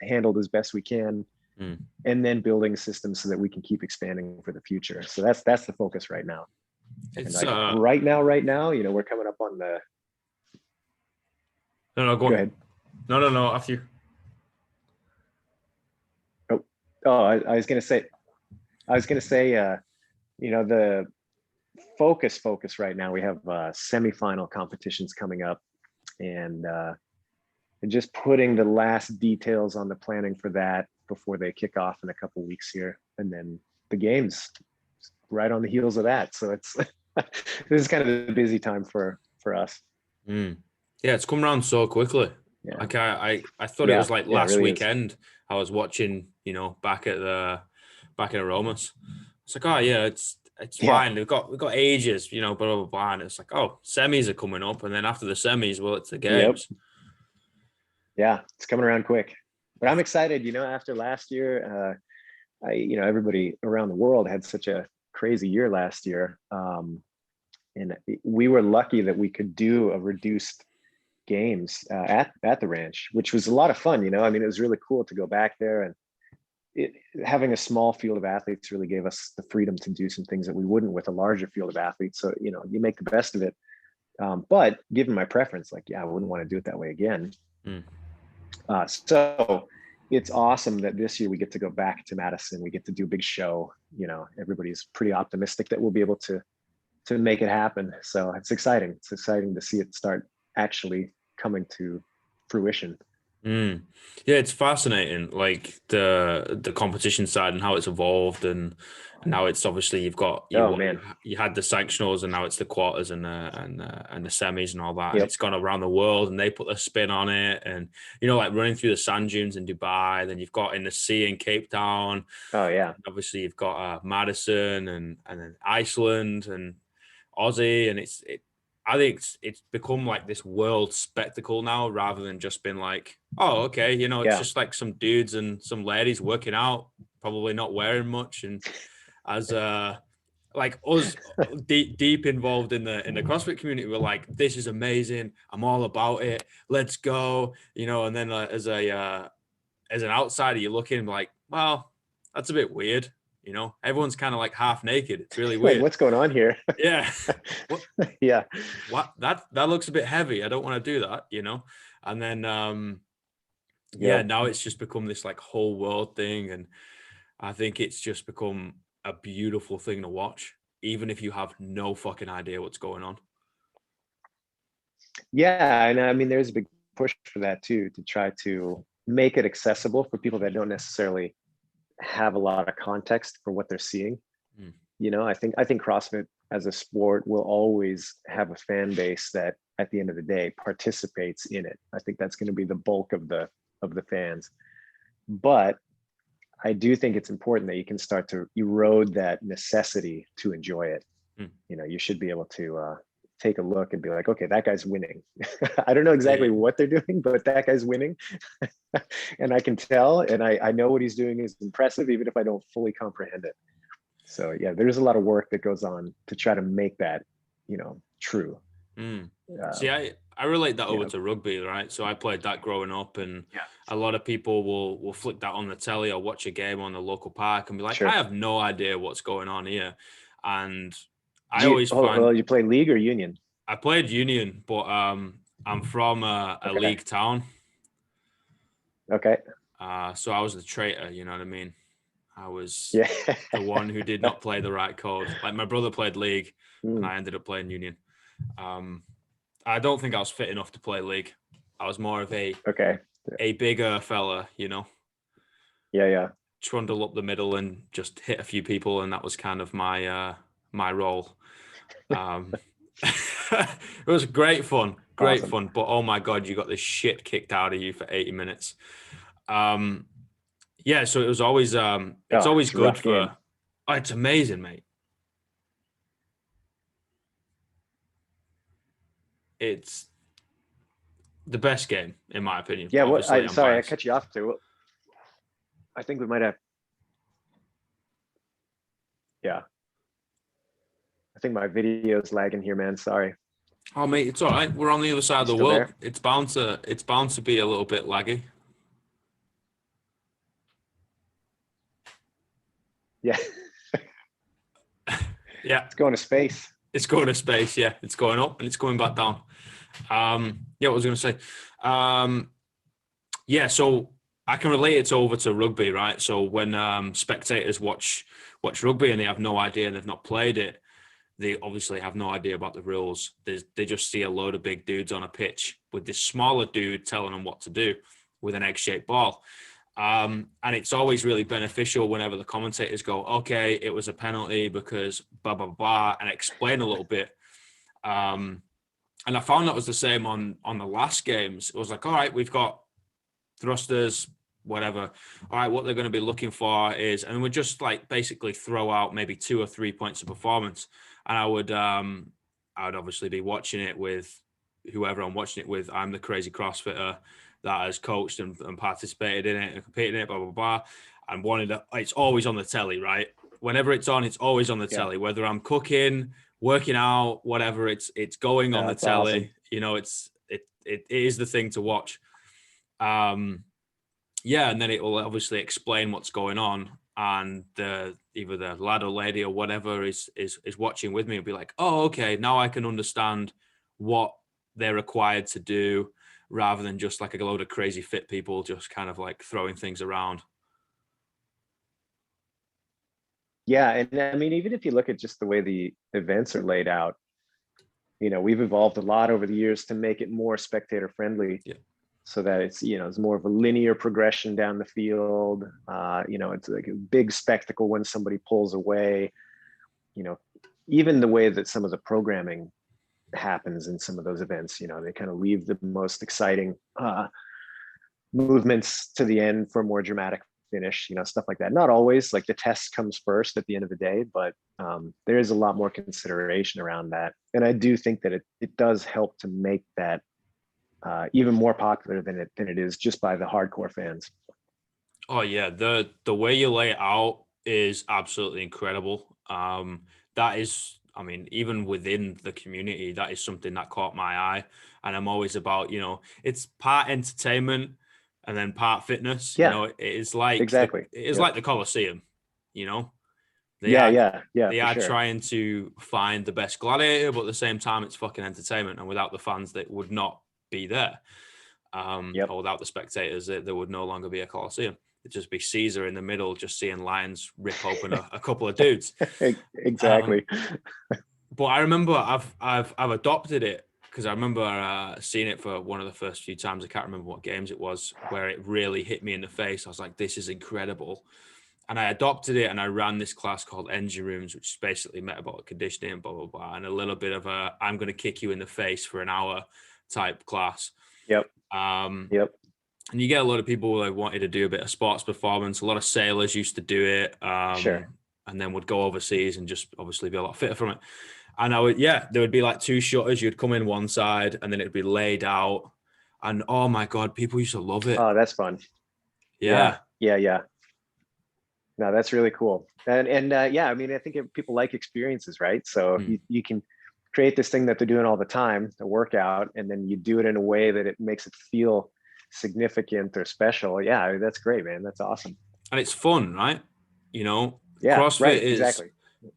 S2: handled as best we can, and then building systems so that we can keep expanding for the future. So that's the focus right now.
S1: It's
S2: and right now, we're coming up on the.
S1: No, go ahead. No, after you.
S2: I was gonna say, the focus right now, we have semifinal competitions coming up, and just putting the last details on the planning for that before they kick off in a couple weeks here, and then the games right on the heels of that. So it's this is kind of a busy time for us.
S1: Yeah, it's come around so quickly.
S2: Yeah.
S1: Like I thought it was like last
S2: really
S1: weekend. Is. I was watching, back in Aromas. It's like, oh yeah, it's fine. We've got ages, blah blah blah. And it's like, oh, semis are coming up, and then after the semis, well, it's the games.
S2: Yep. Yeah, it's coming around quick. But I'm excited. After last year, everybody around the world had such a crazy year last year, and we were lucky that we could do a reduced games at the ranch, which was a lot of fun. It was really cool to go back there, and having a small field of athletes really gave us the freedom to do some things that we wouldn't with a larger field of athletes. So, you make the best of it. But given my preference, I wouldn't want to do it that way again. So it's awesome that this year we get to go back to Madison. We get to do a big show. Everybody's pretty optimistic that we'll be able to make it happen. So it's exciting. It's exciting to see it start actually coming to fruition.
S1: Yeah, it's fascinating, like the competition side and how it's evolved, and now it's obviously you've got you had the sanctionals, and now it's the quarters and the semis and all that. Yep. And it's gone around the world, and they put a spin on it, and like running through the sand dunes in Dubai. Then you've got in the sea in Cape Town.
S2: Oh yeah.
S1: And obviously you've got Madison and then Iceland and Aussie, and I think it's become like this world spectacle now, rather than just being like, oh, okay, it's just like some dudes and some ladies working out, probably not wearing much. And as like us deep involved in the CrossFit community, we're like, this is amazing. I'm all about it. Let's go. And then as an outsider, you're looking like, well, that's a bit weird. Everyone's kind of like half naked. It's really weird.
S2: Like, what's going on here?
S1: Yeah.
S2: Yeah.
S1: What that looks a bit heavy. I don't want to do that, And then now it's just become this like whole world thing, and I think it's just become a beautiful thing to watch, even if you have no fucking idea what's going on.
S2: Yeah, and I mean, there's a big push for that too, to try to make it accessible for people that don't necessarily have a lot of context for what they're seeing. I think CrossFit as a sport will always have a fan base that at the end of the day participates in it. I think that's going to be the bulk of the fans. But I do think it's important that you can start to erode that necessity to enjoy it.
S1: Mm.
S2: You should be able to take a look and be like, okay, that guy's winning. I don't know
S1: Yeah,
S2: exactly what they're doing, but that guy's winning. And I can tell, and I know what he's doing is impressive, even if I don't fully comprehend it. So yeah, there's a lot of work that goes on to try to make that, true.
S1: Mm.
S2: Uh,
S1: See, I relate that over
S2: yeah,
S1: to rugby, right? So I played that growing up, and
S2: yeah,
S1: a lot of people will flick that on the telly or watch a game on the local park and be like, I
S2: sure.
S1: have no idea what's going on here. And I
S2: Do you,
S1: always
S2: oh,
S1: find
S2: you play league or union?
S1: I played union, but I'm from a
S2: Okay.
S1: league town,
S2: Okay.
S1: so I was the traitor. You know what I mean? I was
S2: Yeah.
S1: the one who did not play the right code. Like my brother played league, and
S2: Mm,
S1: I ended up playing union. Um, I don't think I was fit enough to play league. I was more of
S2: okay.
S1: a bigger fella,
S2: Yeah. Yeah.
S1: trundle up the middle and just hit a few people, and that was kind of my role. Um, it was great
S2: Awesome.
S1: fun. But oh my god, you got the shit kicked out of you for 80 minutes. Um, yeah, so it was always it's
S2: Oh,
S1: always
S2: it's a
S1: good
S2: rough
S1: for.
S2: game.
S1: Oh, it's amazing, mate. It's the best game in my opinion,
S2: Yeah.
S1: but
S2: What?
S1: obviously I'm
S2: Sorry, I
S1: biased.
S2: cut you off there. I think we might have. Yeah. I think my video's lagging here, man. Sorry.
S1: Oh mate, it's all right. We're on the other side
S2: You
S1: of the
S2: still
S1: world.
S2: there?
S1: It's bound to be a little bit laggy.
S2: Yeah.
S1: Yeah,
S2: It's going to space.
S1: it's going to space. Yeah, it's going up and it's going back down. Yeah, what was I going to say? Yeah, so I can relate it over to rugby, right? So when spectators watch rugby and they have no idea and they've not played it, they obviously have no idea about the rules. They just see a load of big dudes on a pitch with this smaller dude telling them what to do with an egg-shaped ball. And it's always really beneficial whenever the commentators go, okay, it was a penalty because blah, blah, blah, and explain a little bit. And I found that was the same on the last games. It was like, all right, we've got thrusters, whatever. All right, what they're going to be looking for is, and we just like basically throw out maybe 2 or 3 points of performance. And I would obviously be watching it with whoever I'm watching it with. I'm the crazy CrossFitter that has coached and participated in it and competed in it, blah, blah, blah. And it's always on the telly, right? Whenever it's on, it's always on the
S2: Yeah.
S1: telly, whether I'm cooking, working out, whatever, it's going on the
S2: That's
S1: telly.
S2: awesome.
S1: It is the thing to watch. Yeah, and then it will obviously explain what's going on, and either the lad or lady or whatever is watching with me will be like, oh, okay, now I can understand what they're required to do, rather than just like a load of crazy fit people just kind of like throwing things around.
S2: Yeah. And I mean, even if you look at just the way the events are laid out, we've evolved a lot over the years to make it more spectator friendly.
S1: Yeah.
S2: So that it's more of a linear progression down the field. It's like a big spectacle when somebody pulls away. Even the way that some of the programming happens in some of those events, they kind of leave the most exciting movements to the end for a more dramatic finish, stuff like that. Not always, like the test comes first at the end of the day, but there is a lot more consideration around that. And I do think that it does help to make that even more popular than it is just by the hardcore fans.
S1: Oh yeah, the way you lay it out is absolutely incredible. That is, I mean, even within the community, that is something that caught my eye. And I'm always about, it's part entertainment and then part fitness.
S2: Yeah,
S1: It is like
S2: exactly. Yep.
S1: the Colosseum. You know, they
S2: Yeah,
S1: are
S2: yeah,
S1: they
S2: for
S1: are
S2: sure.
S1: trying to find the best gladiator, but at the same time, it's fucking entertainment. And without the fans, that would not be there.
S2: Yep.
S1: Or without the spectators, there would no longer be a Colosseum. It'd just be Caesar in the middle, just seeing lions rip open a couple of dudes.
S2: Exactly.
S1: But I remember I've adopted it because I remember seeing it for one of the first few times. I can't remember what games it was where it really hit me in the face. I was like, this is incredible. And I adopted it and I ran this class called Engine Rooms, which is basically metabolic conditioning, blah, blah, blah. And a little bit of I'm going to kick you in the face for an hour type class.
S2: Yep. Yep.
S1: And you get a lot of people who wanted to do a bit of sports performance. A lot of sailors used to do it.
S2: Sure.
S1: and then would go overseas and just obviously be a lot fitter from it. And I would, yeah, there would be like two shutters. You'd come in one side and then it'd be laid out. And oh my God, people used to love it.
S2: Oh, that's fun.
S1: Yeah.
S2: Yeah. No, that's really cool. And yeah, I mean, I think people like experiences, right? So you can create this thing that they're doing all the time, the workout, and then you do it in a way that it makes it feel significant or special. Yeah, that's great, man. That's awesome.
S1: And it's fun, right? You know,
S2: Yeah, right, exactly.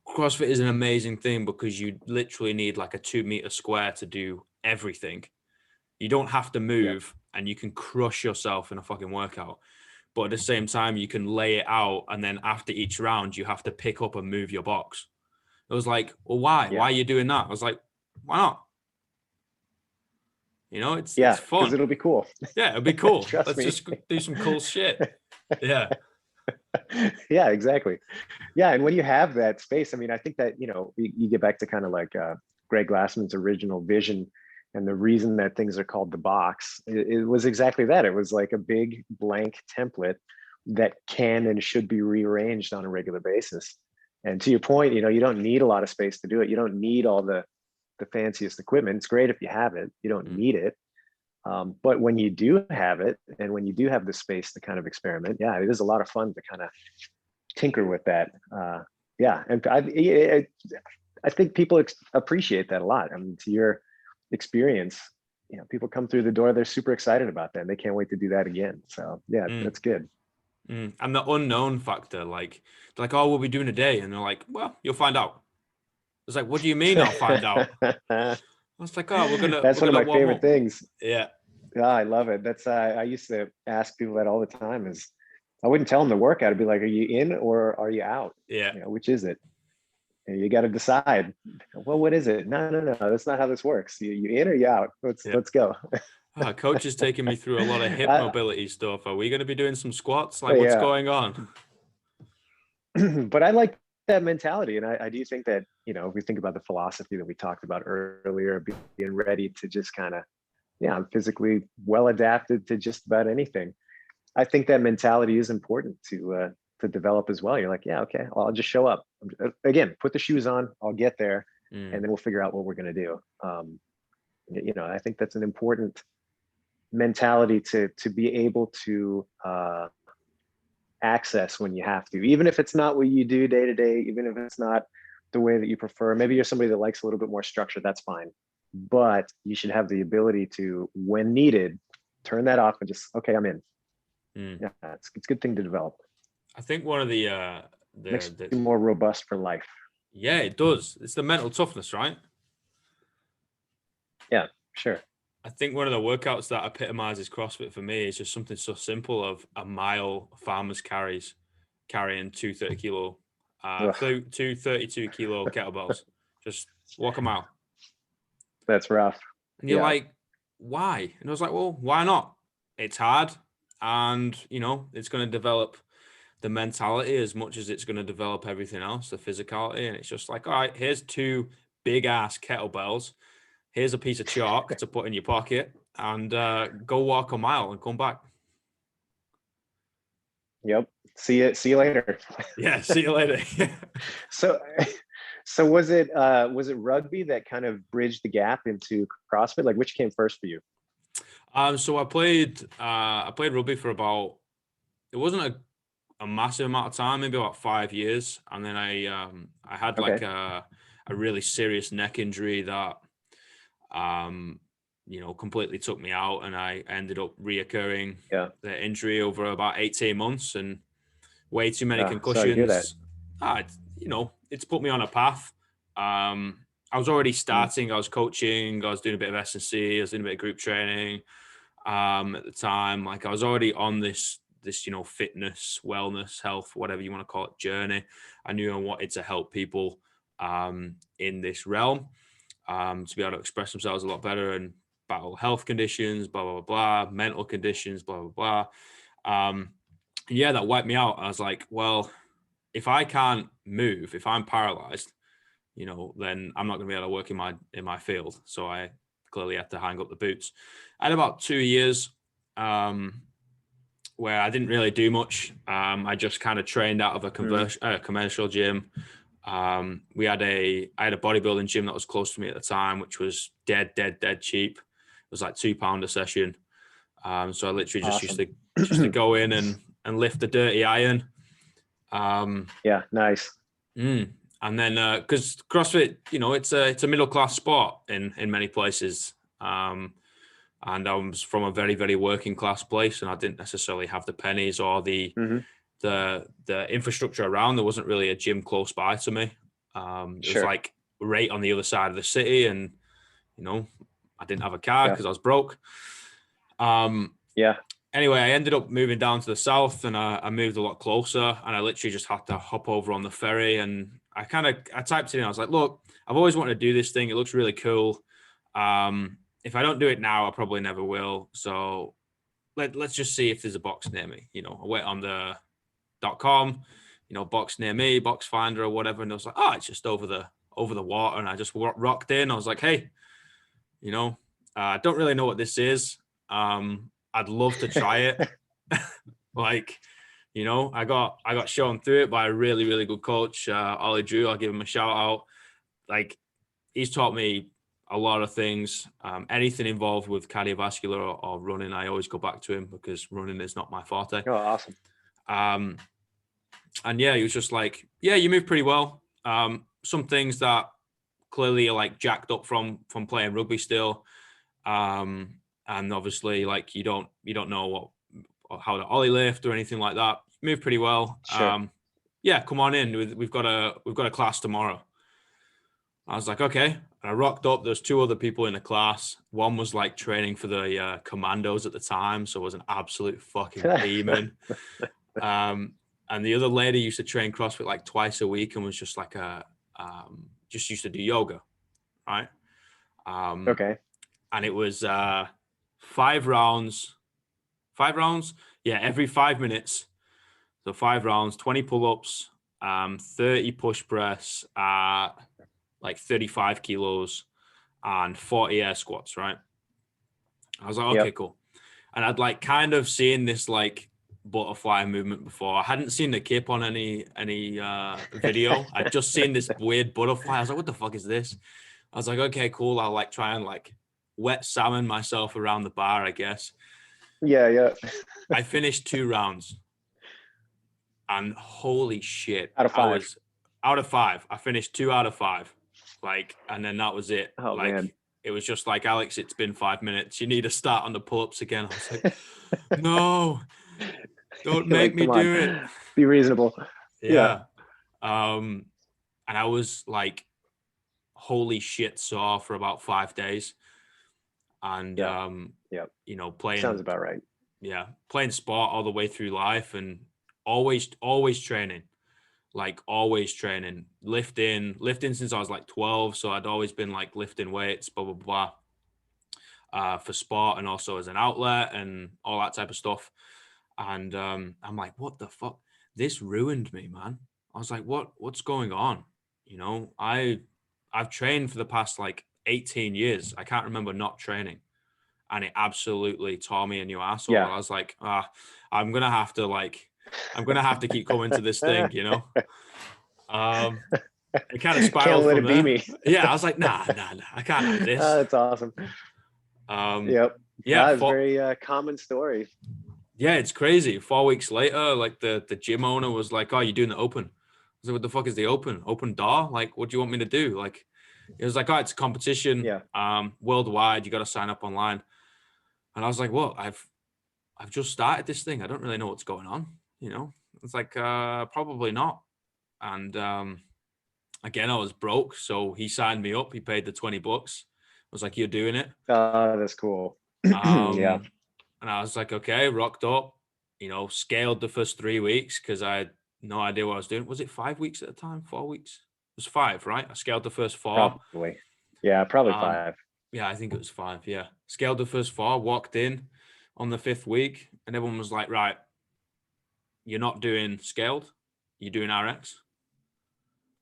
S1: CrossFit is an amazing thing because you literally need like a 2 meter square to do everything. You don't have to move and you can crush yourself in a fucking workout. But at the same time, you can lay it out. And then after each round, you have to pick up and move your box. It was like, well, why?
S2: Yeah.
S1: Why are you doing that? I was like, why not? You know, it's
S2: fun.
S1: Because
S2: it'll be cool.
S1: Yeah, it'll be cool.
S2: Trust me.
S1: Let's just do some cool shit. Yeah.
S2: Yeah, exactly. Yeah, and when you have that space, I mean, I think that, you get back to kind of like Greg Glassman's original vision, and the reason that things are called the box, it was exactly that. It was like a big blank template that can and should be rearranged on a regular basis. And to your point, you don't need a lot of space to do it. You don't need all the fanciest equipment. It's great if you have it. You don't need it. But when you do have it, and when you do have the space to kind of experiment, yeah, it is a lot of fun to kind of tinker with that. Yeah, and I think people appreciate that a lot. I mean, to your experience, people come through the door, they're super excited about that, and they can't wait to do that again. So yeah, that's good.
S1: And the unknown factor, like, oh, we'll be doing a day, and they're like, well, you'll find out. It's like, what do you mean I'll find out? I was like, oh,
S2: that's one of my favorite things.
S1: Yeah.
S2: Yeah, I love it. That's I used to ask people that all the time. Is I wouldn't tell them the workout. I'd be like, are you in or are you out?
S1: Yeah.
S2: Which is it? And you got to decide. Well, what is it? No. That's not how this works. You in or you out? Let's go.
S1: Coach is taking me through a lot of hip mobility stuff. Are we going to be doing some squats? Like, what's going on?
S2: But I like that mentality. And I do think that, if we think about the philosophy that we talked about earlier, being ready to just kind of, I'm physically well adapted to just about anything. I think that mentality is important to develop as well. You're like, yeah, okay, I'll just show up. Again, put the shoes on, I'll get there, and then we'll figure out what we're going to do. I think that's an important mentality to be able to access when you have to, even if it's not what you do day to day, even if it's not the way that you prefer. Maybe you're somebody that likes a little bit more structure, that's fine. But you should have the ability to, when needed, turn that off and just, okay, I'm in. Yeah, it's a good thing to develop.
S1: I think one of the
S2: makes you more robust for life.
S1: Yeah, it does. It's the mental toughness, right?
S2: Yeah, sure.
S1: I think one of the workouts that epitomizes CrossFit for me is just something so simple of a mile farmers carrying 230 kilo, 232 kilo kettlebells. Just walk a mile.
S2: That's rough.
S1: And you're like, why? And I was like, well, why not? It's hard. And, it's going to develop the mentality as much as it's going to develop everything else, the physicality. And it's just like, all right, here's 2 big ass kettlebells. Here's a piece of chalk to put in your pocket, and go walk a mile and come back.
S2: Yep. See you later.
S1: Yeah. See you later.
S2: So was it rugby that kind of bridged the gap into CrossFit? Like, which came first for you?
S1: So I played rugby for about, it wasn't a massive amount of time, maybe about 5 years. And then I had like a really serious neck injury that, completely took me out, and I ended up reoccurring the injury over about 18 months and way too many concussions. It's put me on a path. I was already starting, I was coaching, I was doing a bit of S&C, I was doing a bit of group training at the time. Like, I was already on this fitness, wellness, health, whatever you want to call it, journey. I knew I wanted to help people in this realm to be able to express themselves a lot better and battle health conditions, blah, blah, blah, mental conditions, blah, blah, blah. That wiped me out. I was like, well, if I can't move, if I'm paralyzed, then I'm not going to be able to work in my field. So I clearly had to hang up the boots. I had about 2 years where I didn't really do much. I just kind of trained out of a commercial gym. I had a bodybuilding gym that was close to me at the time, which was dead cheap. It was like £2 a session. So I literally just used to go in and lift the dirty iron.
S2: Yeah, nice.
S1: And then because CrossFit, it's a middle class sport in many places. And I was from a very, very working class place, and I didn't necessarily have the pennies or the infrastructure around. There wasn't really a gym close by to me. It was like right on the other side of the city, and I didn't have a car because I was broke. Anyway, I ended up moving down to the south, and I moved a lot closer, and I literally just had to hop over on the ferry. And I typed it in. I was like, look, I've always wanted to do this thing. It looks really cool. If I don't do it now, I probably never will. So let's just see if there's a box near me. I went on the .com, box near me, box finder or whatever. And it was like, oh, it's just over the water. And I just rocked in. I was like, hey, I don't really know what this is. I'd love to try it. I got shown through it by a really, really good coach, Ollie Drew. I'll give him a shout out. He's taught me a lot of things. Anything involved with cardiovascular or running, I always go back to him because running is not my forte.
S2: Oh, awesome.
S1: And he was just like, yeah, you move pretty well. Some things that clearly are like jacked up from playing rugby still. And obviously you don't know how to ollie lift or anything like that. You move pretty well.
S2: Sure.
S1: Come on in. We've got a class tomorrow. I was like, okay. And I rocked up. There's 2 other people in the class. One was like training for the commandos at the time. So it was an absolute fucking demon. And the other lady used to train CrossFit like twice a week and was just like just used to do yoga. Right.
S2: Okay.
S1: And it was 5 rounds. 5 rounds? Yeah, every 5 minutes. So 5 rounds, 20 pull-ups, 30 push press, like 35 kilos and 40 air squats, right? I was like, okay, cool. And I'd like kind of seen this like butterfly movement before. I hadn't seen the kip on any video. I'd just seen this weird butterfly. I was like, what the fuck is this? I was like, okay, cool. I'll like try and like wet salmon myself around the bar, I guess.
S2: Yeah.
S1: I finished 2 rounds. And holy shit.
S2: Out of 5.
S1: Out of 5. I finished 2 out of 5. And then that was it.
S2: Oh, man.
S1: It was just like, Alex, it's been 5 minutes. You need to start on the pull-ups again. I was like, no, don't make me do it.
S2: Be reasonable.
S1: Yeah. And I was like, holy shit sore for about 5 days. And, playing.
S2: Sounds about right.
S1: Yeah. Playing sport all the way through life and always training. Always training, lifting since I was like 12. So I'd always been like lifting weights, blah, blah, blah, for sport and also as an outlet and all that type of stuff. And I'm like, what the fuck? This ruined me, man. I was like, what's going on? I've trained for the past like 18 years. I can't remember not training. And it absolutely tore me a new asshole. Yeah. I was like, I'm going to have to keep coming to this thing, It kind of spiraled.
S2: Can't let it be me.
S1: Yeah, I was like, nah, I can't have this.
S2: That's awesome.
S1: Yeah,
S2: that's a very common story.
S1: Yeah, it's crazy. 4 weeks later, like the gym owner was like, "Oh, you're doing the open." I was like, "What the fuck is the open? Open door? Like, what do you want me to do?" Like, it was like, "Oh, it's a competition. Yeah. Worldwide. You got to sign up online." And I was like, "What? I've just started this thing. I don't really know what's going on." It's like, probably not. And again, I was broke. So he signed me up. He paid the $20. I was like, you're doing it.
S2: That's cool. Yeah.
S1: And I was like, okay, rocked up, scaled the first 3 weeks because I had no idea what I was doing. Was it 5 weeks at the time? 4 weeks? It was 5, right? I scaled the first 4.
S2: Probably. Yeah, probably 5.
S1: Yeah, I think it was 5. Yeah. Scaled the first 4, walked in on the 5th week, and everyone was like, right, you're not doing scaled, you're doing RX.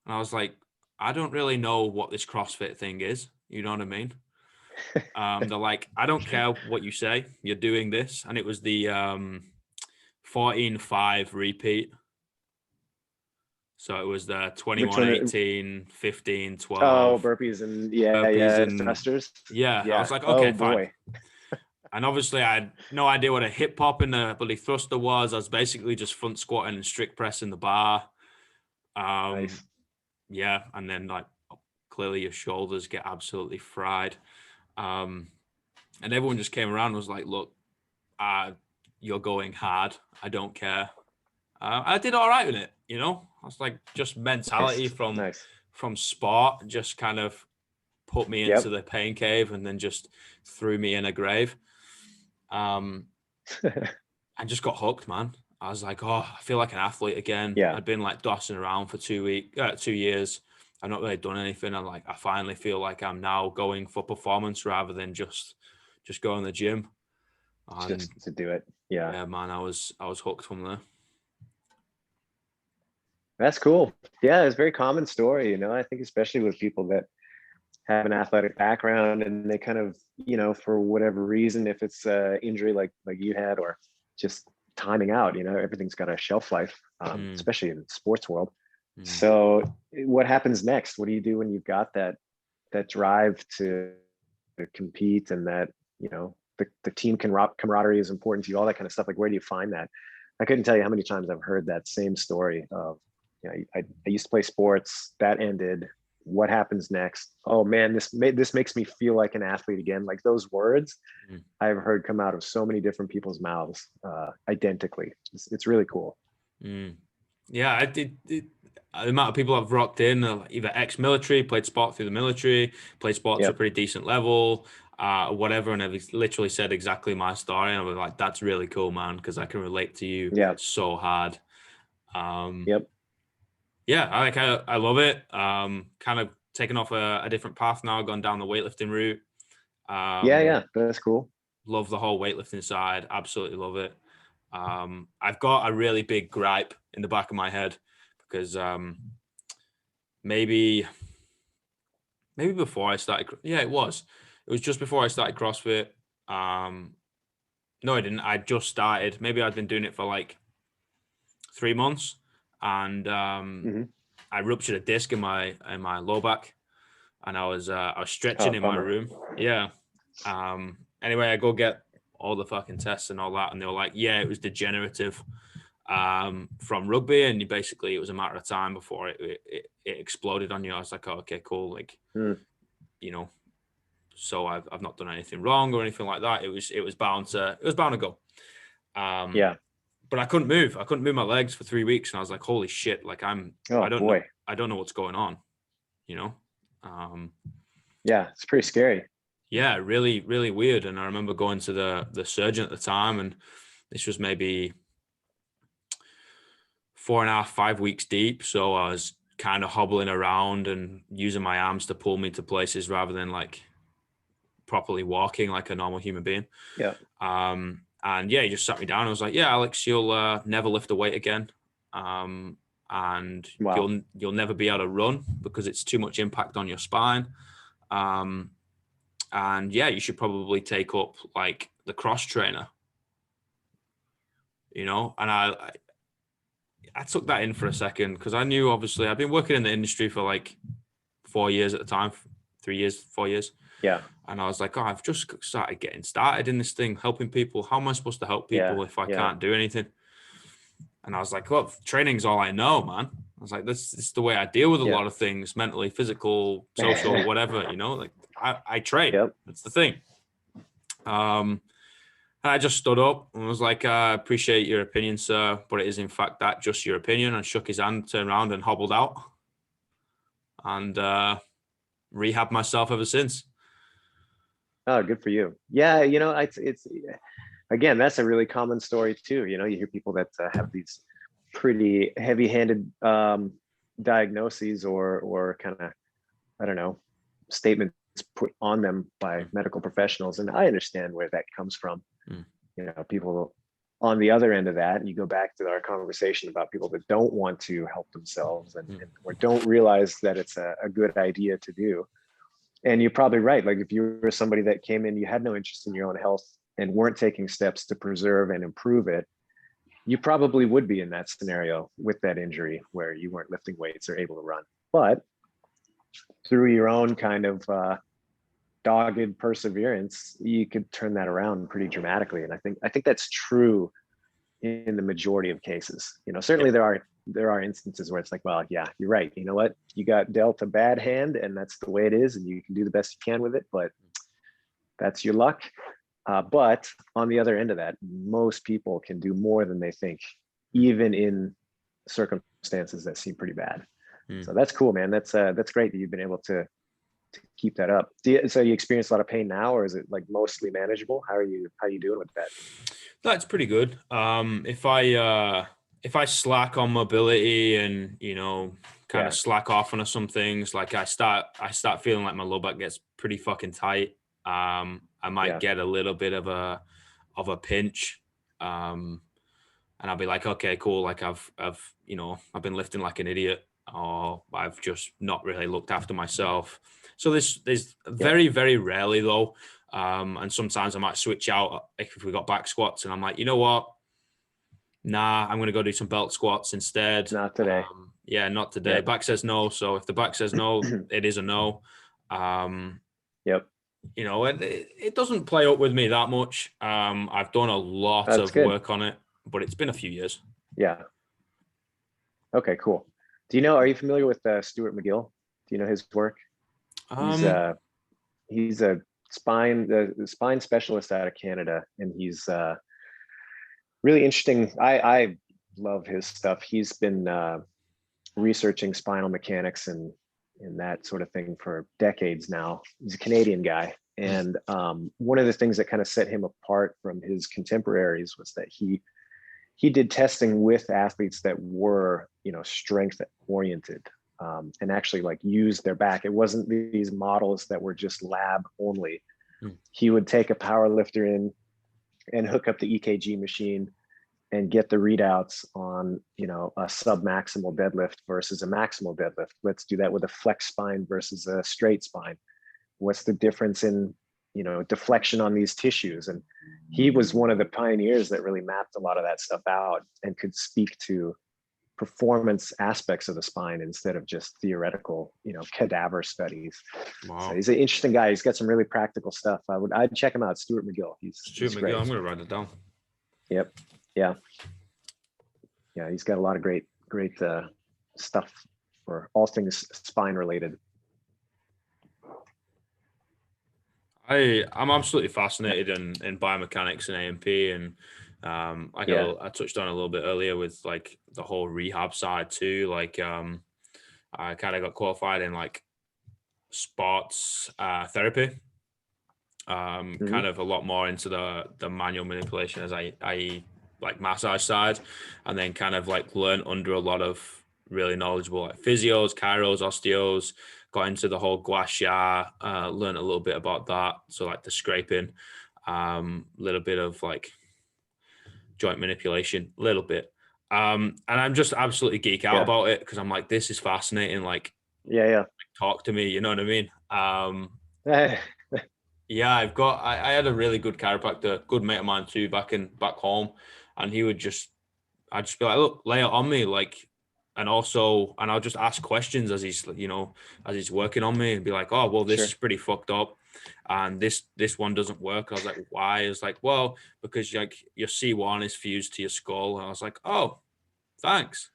S1: And I was like, I don't really know what this CrossFit thing is. You know what I mean? They're like, I don't care what you say, you're doing this. And it was the 14.5 repeat. So it was the
S2: Which
S1: 21,
S2: one?
S1: 18, 15,
S2: Oh,
S1: 12
S2: burpees and
S1: burpees. And
S2: thrusters.
S1: yeah, I
S2: Yeah.
S1: was like,
S2: Oh
S1: okay, fine.
S2: boy.
S1: And obviously I had no idea what a hip pop and the bloody thruster was. I was basically just front squatting and strict pressing the bar.
S2: Nice.
S1: Yeah. And then like clearly your shoulders get absolutely fried. And everyone just came around and was like, look, you're going hard. I don't care. I did all right with it, you know. I was like, just mentality
S2: Nice.
S1: from sport just kind of put me into
S2: Yep.
S1: the pain cave and then just threw me in a grave. I just got hooked, man. I was like, oh, I feel like an athlete again.
S2: Yeah.
S1: I'd been like dossing around for 2 years. I've not really done anything. I'm like, I finally feel like I'm now going for performance rather than just going to the gym. And
S2: Just to do it. Yeah.
S1: yeah, man, I was hooked from there.
S2: That's cool. Yeah, it's a very common story, you know. I think especially with people that have an athletic background and they kind of, you know, for whatever reason, if it's injury like you had or just timing out, you know, everything's got a shelf life, especially in the sports world. So what happens next? What do you do when you've got that drive to compete and that, you know, the team camaraderie is important to you, all that kind of stuff? Like, where do you find that? I couldn't tell you how many times I've heard that same story of, you know, I used to play sports, that ended. What happens next? Oh man, this makes me feel like an athlete again. Like those words I've heard come out of so many different people's mouths, identically. It's really cool.
S1: Yeah, I did. The amount of people I've rocked in, either ex-military, played sport through the military, played sport to a
S2: Yep.
S1: pretty decent level, whatever, and they've literally said exactly my story, and I was like, "That's really cool, man," because I can relate to you
S2: Yeah.
S1: so hard.
S2: Yep.
S1: Yeah, I love it. Kind of taken off a different path now, gone down the weightlifting route.
S2: Yeah, that's cool.
S1: Love the whole weightlifting side. Absolutely love it. I've got a really big gripe in the back of my head because maybe before I started, it was just before I started CrossFit. No, I didn't. I just started. Maybe I'd been doing it for like 3 months, and I ruptured a disc in my low back, and I was stretching
S2: Oh,
S1: in my
S2: bummer.
S1: room. Yeah. Anyway, I go get all the fucking tests and all that, and they were like, yeah, it was degenerative from rugby, and basically it was a matter of time before it exploded on you. I was like, oh, okay, cool. Like, you know, so I've not done anything wrong or anything like that. It was bound to go.
S2: Yeah.
S1: But I couldn't move. I couldn't move my legs for 3 weeks, and I was like, holy shit! Like
S2: Oh,
S1: I don't
S2: boy.
S1: know. I don't know what's going on. You know.
S2: Yeah, it's pretty scary.
S1: Yeah, really, really weird. And I remember going to the surgeon at the time, and this was maybe 4.5, 5 weeks deep. So I was kind of hobbling around and using my arms to pull me to places rather than like properly walking like a normal human being.
S2: Yeah.
S1: And yeah, he just sat me down. I was like, yeah, Alex, you'll never lift a weight again. And
S2: Wow.
S1: you'll never be able to run because it's too much impact on your spine. And yeah, you should probably take up like the cross trainer, you know? And I took that in for a second because I knew obviously I've been working in the industry for like 4 years at the time, 3 years, 4 years.
S2: Yeah.
S1: And I was like, oh, I've just started getting started in this thing, helping people. How am I supposed to help people if I can't do anything? And I was like, well, training's all I know, man. I was like, this is the way I deal with a lot of things, mentally, physical, social, whatever, you know, like I train.
S2: Yep.
S1: That's the thing. And I just stood up and was like, I appreciate your opinion, sir, but it is in fact that just your opinion, and shook his hand, turned around and hobbled out, and rehabbed myself ever since.
S2: Oh, good for you. Yeah, you know, it's again, that's a really common story too. You know, you hear people that have these pretty heavy-handed diagnoses or kind of, I don't know, statements put on them by medical professionals, and I understand where that comes from. You know, people on the other end of that, and you go back to our conversation about people that don't want to help themselves and or don't realize that it's a good idea to do. And you're probably right. Like if you were somebody that came in, you had no interest in your own health and weren't taking steps to preserve and improve it, you probably would be in that scenario with that injury where you weren't lifting weights or able to run. But through your own kind of dogged perseverance, you could turn that around pretty dramatically. And I think that's true in the majority of cases. Certainly there are instances where it's like, well, yeah, you're right. You know what? You got dealt a bad hand, and that's the way it is, and you can do the best you can with it, but that's your luck. But on the other end of that, most people can do more than they think, even in circumstances that seem pretty bad. So that's cool, man. That's great that you've been able to keep that up. So you experience a lot of pain now, or is it like mostly manageable? How are you doing with that?
S1: That's pretty good. If I slack on mobility and kind of slack off on some things, like I start feeling like my low back gets pretty fucking tight. I might get a little bit of a pinch, and I'll be like, okay, cool. Like I've been lifting like an idiot, or I've just not really looked after myself. So there's very, very rarely though. And sometimes I might switch out if we got back squats, and I'm like, you know what? Nah, I'm going to go do some belt squats instead.
S2: Not today.
S1: Not today. Back says no. So if the back says no, it is a no.
S2: Yep.
S1: It doesn't play up with me that much. I've done a lot of work on it, but it's been a few years.
S2: Yeah. Okay, cool. Are you familiar with Stuart McGill? Do you know his work? He's a spine specialist out of Canada, and he's really interesting. I love his stuff. He's been researching spinal mechanics and that sort of thing for decades now. He's a Canadian guy, and one of the things that kind of set him apart from his contemporaries was that he did testing with athletes that were strength oriented, and actually like used their back. It wasn't these models that were just lab only. He would take a power lifter in and hook up the EKG machine and get the readouts on, a sub-maximal deadlift versus a maximal deadlift. Let's do that with a flex spine versus a straight spine. What's the difference in, deflection on these tissues? And he was one of the pioneers that really mapped a lot of that stuff out and could speak to performance aspects of the spine instead of just theoretical, cadaver studies. Wow. So he's an interesting guy. He's got some really practical stuff. I'd check him out. Stuart McGill. He's great.
S1: I'm going to write it down.
S2: Yep. Yeah. He's got a lot of great stuff for all things spine related.
S1: I'm absolutely fascinated in biomechanics and A&P, and I touched on a little bit earlier with like the whole rehab side too. Like I kind of got qualified in like sports therapy, kind of a lot more into the manual manipulation as I like massage side, and then kind of like learn under a lot of really knowledgeable like physios, chiros, osteos. Got into the whole gua sha, learned a little bit about that. So like the scraping, little bit of like joint manipulation, a little bit. And I'm just absolutely geek out about it because I'm like, this is fascinating. Like, talk to me, you know what I mean? I had a really good chiropractor, good mate of mine too, back home. And I'd just be like, look, lay it on me. Like, and I'll just ask questions as he's working on me and be like, oh, well, this is pretty fucked up. And this one doesn't work. I was like, why? It's like, well, because like your C1 is fused to your skull. And I was like, oh, thanks.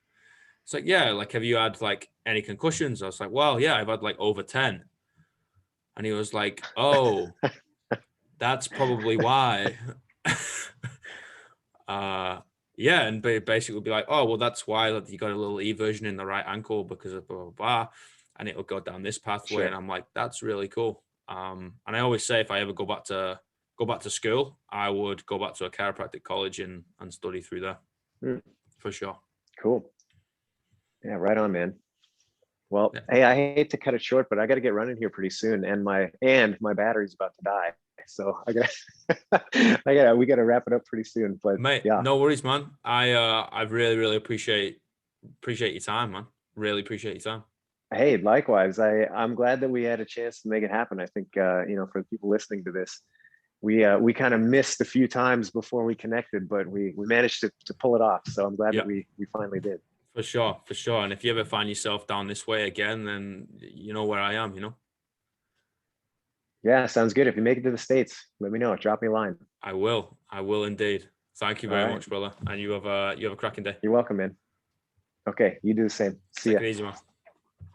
S1: It's like, yeah, like, have you had like any concussions? I was like, well, yeah, I've had like over 10. And he was like, oh, that's probably why. And basically be like, oh, well, that's why you got a little eversion in the right ankle because of blah, blah, blah. And it'll go down this pathway. And I'm like, that's really cool. And I always say, if I ever go back to school, I would go back to a chiropractic college and study through there for sure.
S2: Cool. Yeah, right on, man. Well, hey, I hate to cut it short, but I got to get running here pretty soon, and my battery's about to die. So we got to wrap it up pretty soon. But
S1: mate, no worries, man. I really, really appreciate your time, man. Really appreciate your time.
S2: Hey, likewise. I'm glad that we had a chance to make it happen. I think for the people listening to this, we kind of missed a few times before we connected, but we managed to pull it off. So I'm glad that we finally did.
S1: For sure. And if you ever find yourself down this way again, then you know where I am, you know?
S2: Yeah, sounds good. If you make it to the States, let me know. Drop me a line.
S1: I will indeed. Thank you very
S2: All right.
S1: much, brother. And you have a cracking day.
S2: You're welcome, man. Okay, you do the same. See ya.
S1: Take it easy, man.